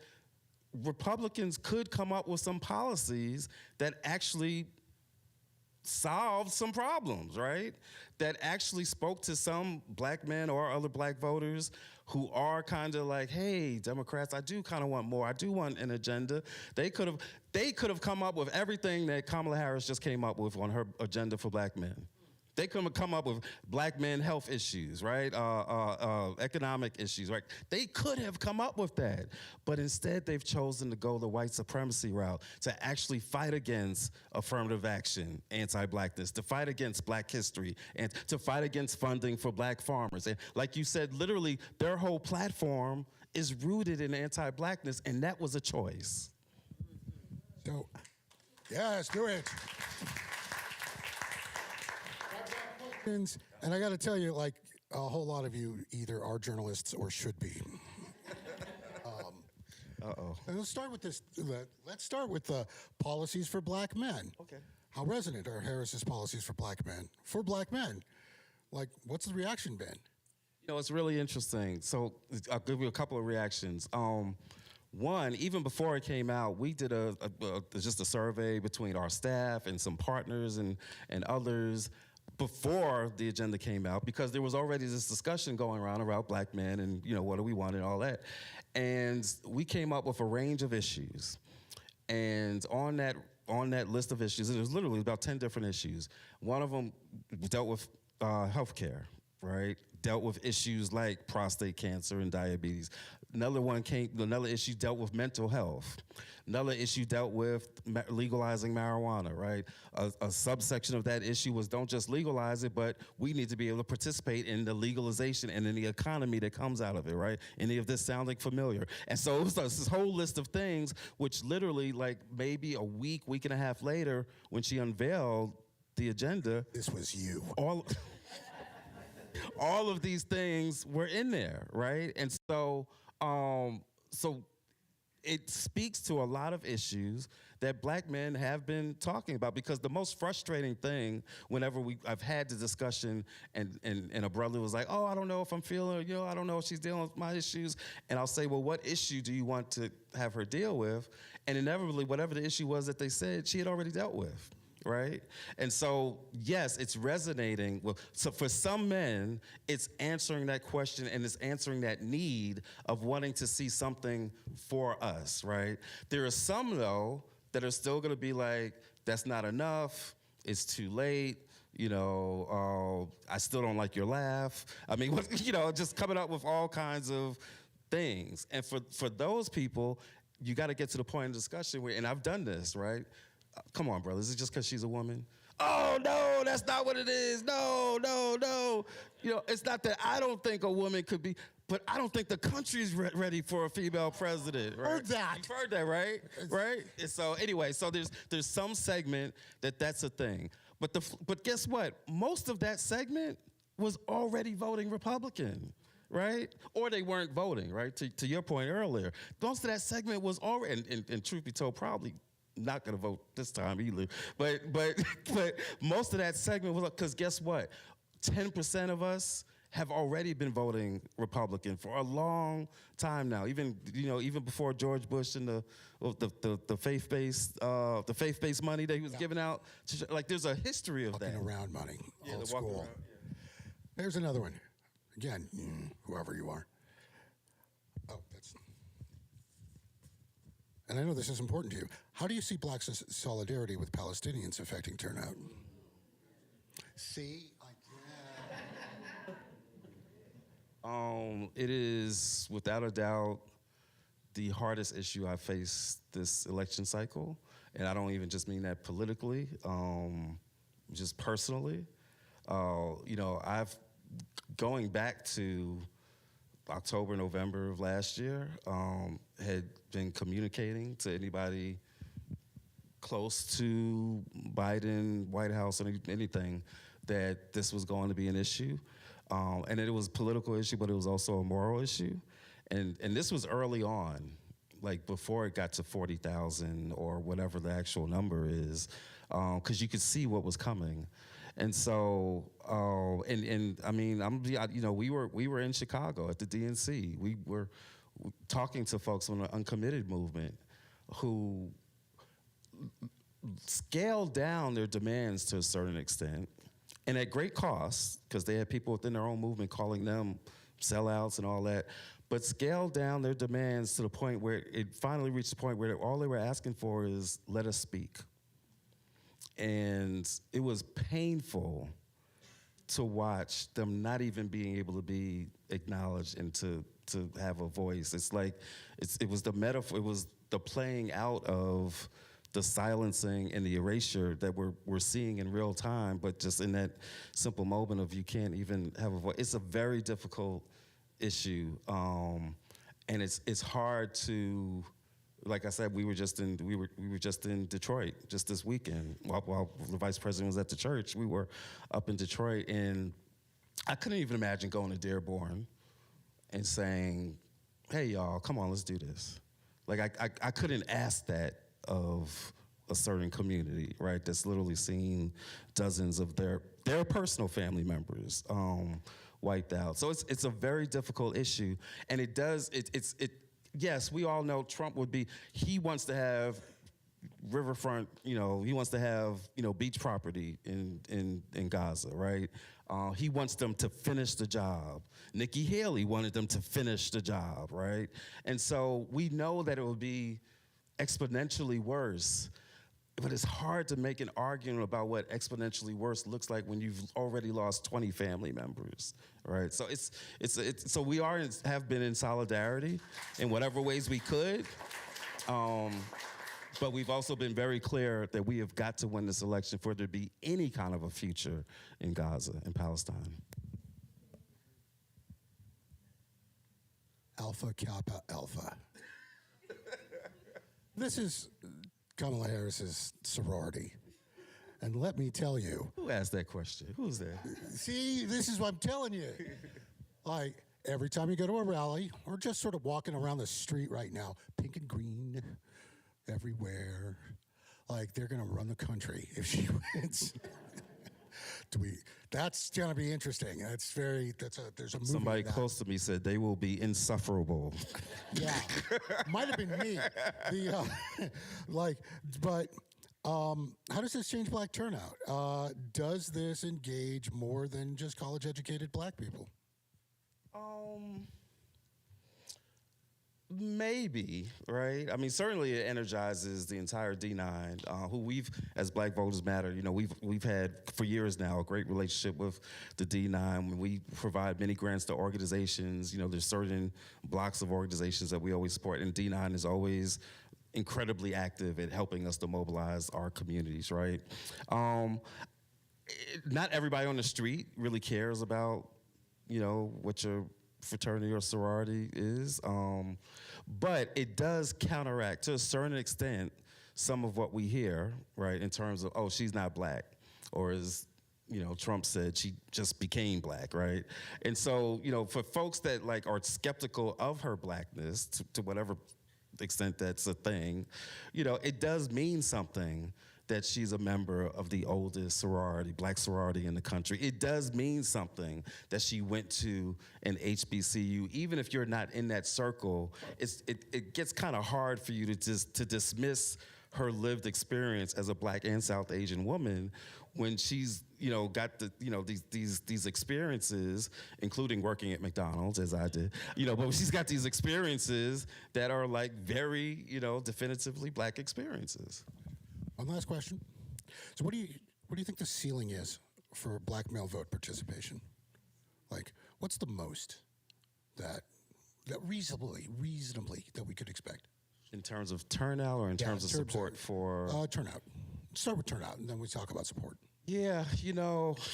Republicans could come up with some policies that actually solved some problems, right? That actually spoke to some black men or other black voters who are kind of like, hey, Democrats, I do kind of want more. I do want an agenda. They could have come up with everything that Kamala Harris just came up with on her agenda for black men. They could have come up with black men health issues, right? Economic issues, right? They could have come up with that. But instead, they've chosen to go the white supremacy route, to actually fight against affirmative action, anti-blackness, to fight against black history, and to fight against funding for black farmers. And like you said, literally, their whole platform is rooted in anti-blackness, and that was a choice. So, yes, do it. And I got to tell you, like, a whole lot of you either are journalists or should be. And let's start with this. Let's start with the policies for black men. Okay. How resonant are Harris's policies for black men? For black men, like, what's the reaction been? It's really interesting. So I'll give you a couple of reactions. One, even before it came out, we did just a survey between our staff and some partners and others before the agenda came out, because there was already this discussion going around about black men and, what do we want and all that. And we came up with a range of issues. And on that list of issues, and it was literally about 10 different issues. One of them dealt with healthcare, right? Dealt with issues like prostate cancer and diabetes. Another issue dealt with mental health. Another issue dealt with legalizing marijuana, right? A subsection of that issue was don't just legalize it, but we need to be able to participate in the legalization and in the economy that comes out of it, right? Any of this sounding familiar? And so it was this whole list of things, which literally, like, maybe a week and a half later, when she unveiled the agenda. This was you. All of these things were in there, right? And so it speaks to a lot of issues that black men have been talking about, because the most frustrating thing whenever I've had the discussion and a brother was like, oh, I don't know if I'm feeling, I don't know if she's dealing with my issues. And I'll say, well, what issue do you want to have her deal with? And inevitably, whatever the issue was that they said, she had already dealt with. Right? And so, yes, it's resonating. So for some men, it's answering that question and it's answering that need of wanting to see something for us, right? There are some, though, that are still going to be like, that's not enough, it's too late, I still don't like your laugh. I mean, just coming up with all kinds of things. And for those people, you got to get to the point of discussion where, and I've done this, right? Come on, brother. Is it just because she's a woman? Oh, no, that's not what it is. No. It's not that I don't think a woman could be, but I don't think the country's ready for a female president. Right? Heard that. You've heard that, right? Right? And so anyway, there's some segment that's a thing. But guess what? Most of that segment was already voting Republican. Right? Or they weren't voting, right? To your point earlier. Most of that segment was already, and truth be told, probably not going to vote this time either. But most of that segment was, because guess what? 10% of us have already been voting Republican for a long time now. Even before George Bush and the faith-based money that he was giving out. There's a history of walking that. Around money. Yeah, Old the walking school. around. Yeah. There's another one. Again, whoever you are. Oh, that's. And I know this is important to you. How do you see black solidarity with Palestinians affecting turnout? See, It is, without a doubt, the hardest issue I faced this election cycle. And I don't even just mean that politically, just personally. Going back to October, November of last year, had been communicating to anybody close to Biden, White House, anything, that this was going to be an issue. And it was a political issue, but it was also a moral issue. And this was early on, like before it got to 40,000 or whatever the actual number is, because you could see what was coming. And so, we were in Chicago at the DNC. We were talking to folks on the uncommitted movement who scaled down their demands to a certain extent, and at great cost, because they had people within their own movement calling them sellouts and all that, but scaled down their demands to the point where it finally reached the point where all they were asking for is, let us speak. And it was painful to watch them not even being able to be acknowledged and to have a voice. It's like, it was the metaphor, it was the playing out of the silencing and the erasure that we're seeing in real time, but just in that simple moment of you can't even have a voice. It's a very difficult issue, and it's hard to, like I said, we were just in Detroit just this weekend while the vice president was at the church. We were up in Detroit, and I couldn't even imagine going to Dearborn and saying, "Hey, y'all, come on, let's do this." Like I couldn't ask that of a certain community, right? That's literally seen dozens of their personal family members wiped out. So it's a very difficult issue, and yes, we all know Trump he wants to have riverfront, he wants to have, beach property in Gaza, right? He wants them to finish the job. Nikki Haley wanted them to finish the job, right? And so we know that it will be exponentially worse, but it's hard to make an argument about what exponentially worse looks like when you've already lost 20 family members, right? So so we have been in solidarity in whatever ways we could, but we've also been very clear that we have got to win this election for there to be any kind of a future in Gaza and Palestine. Alpha Kappa Alpha. This is Kamala Harris's sorority. And let me tell you. Who asked that question? Who's that? See, this is what I'm telling you. Like, every time you go to a rally, or just sort of walking around the street right now, pink and green everywhere. Like, they're going to run the country if she wins. That's going to be interesting. There's a movie. Somebody close to me said they will be insufferable. Yeah, might have been me. How does this change black turnout? Does this engage more than just college-educated black people? Maybe, right? I mean, certainly it energizes the entire D9, who we've, as Black Voters Matter, we've had for years now a great relationship with the D9. When we provide many grants to organizations, there's certain blocks of organizations that we always support, and D9 is always incredibly active at helping us to mobilize our communities, right? Not everybody on the street really cares about, what your fraternity or sorority is, but it does counteract to a certain extent some of what we hear, right, in terms of, oh, she's not black, or as Trump said, she just became black, right? And so, for folks that are skeptical of her blackness, to whatever extent that's a thing, it does mean something that she's a member of the oldest sorority, black sorority in the country. It does mean something that she went to an HBCU. Even if you're not in that circle, it gets kind of hard for you to dismiss her lived experience as a black and South Asian woman when she's got these experiences, including working at McDonald's as I did, but she's got these experiences that are very definitively black experiences. One last question. So what do you think the ceiling is for black male vote participation? What's the most that reasonably that we could expect? In terms of turnout or in terms of support for? Turnout. Start with turnout, and then we talk about support. Yeah,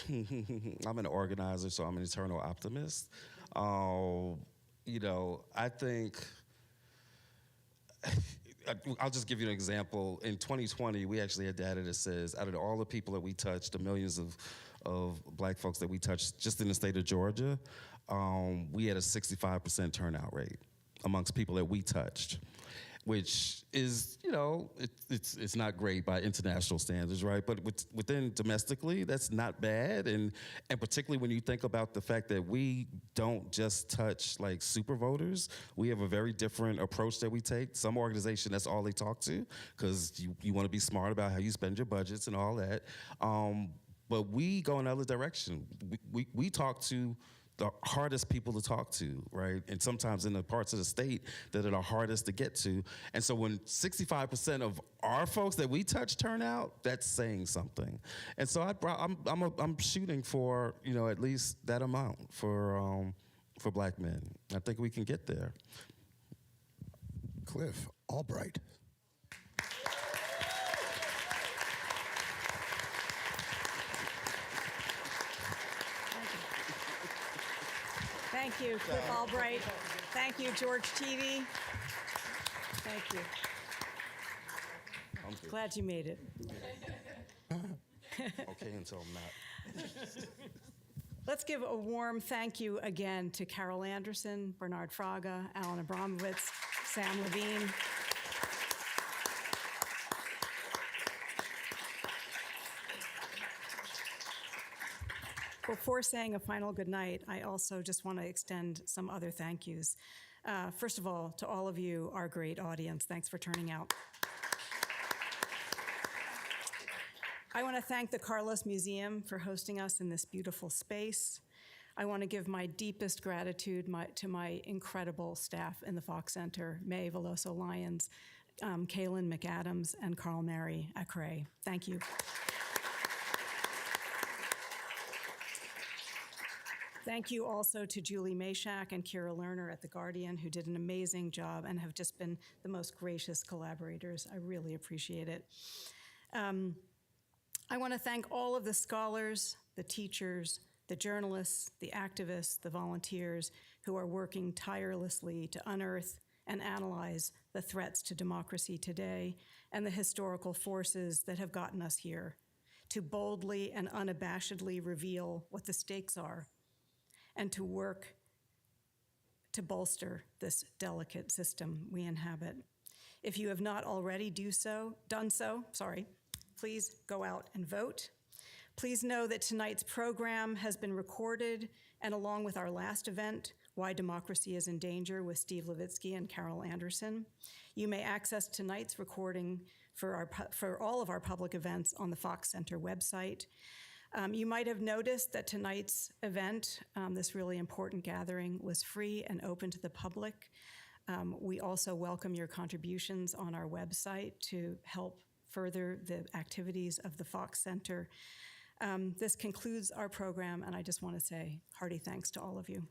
I'm an organizer, so I'm an eternal optimist. I think... I'll just give you an example. In 2020, we actually had data that says out of all the people that we touched, the millions of black folks that we touched just in the state of Georgia, we had a 65% turnout rate amongst people that we touched, which is, it's not great by international standards, right? But within domestically, that's not bad. And particularly when you think about the fact that we don't just touch super voters, we have a very different approach that we take. Some organization, that's all they talk to, because you want to be smart about how you spend your budgets and all that. But we go another direction. We talk to the hardest people to talk to, right? And sometimes in the parts of the state that are the hardest to get to. And so when 65% of our folks that we touch turn out, that's saying something. And so I'm shooting for, at least that amount for black men. I think we can get there. Cliff Albright. Thank you, Cliff Albright. Thank you, George Chidi. Thank you. Glad you made it. Okay, until I'm not. Let's give a warm thank you again to Carol Anderson, Bernard Fraga, Alan Abramowitz, Sam Levine. Before saying a final goodnight, I also just want to extend some other thank yous. First of all, to all of you, our great audience, thanks for turning out. I want to thank the Carlos Museum for hosting us in this beautiful space. I want to give my deepest gratitude to my incredible staff in the Fox Center, May Veloso-Lyons, Kaylin McAdams, and Carl Mary at Cray. Thank you. Thank you also to Julie Mashak and Kira Lerner at The Guardian, who did an amazing job and have just been the most gracious collaborators. I really appreciate it. I want to thank all of the scholars, the teachers, the journalists, the activists, the volunteers who are working tirelessly to unearth and analyze the threats to democracy today and the historical forces that have gotten us here, to boldly and unabashedly reveal what the stakes are, and to work to bolster this delicate system we inhabit. If you have not already done so, please go out and vote. Please know that tonight's program has been recorded, and along with our last event, Why Democracy is in Danger with Steve Levitsky and Carol Anderson, you may access tonight's recording for all of our public events on the Fox Center website. You might have noticed that tonight's event, this really important gathering, was free and open to the public. We also welcome your contributions on our website to help further the activities of the Fox Center. This concludes our program, and I just want to say hearty thanks to all of you.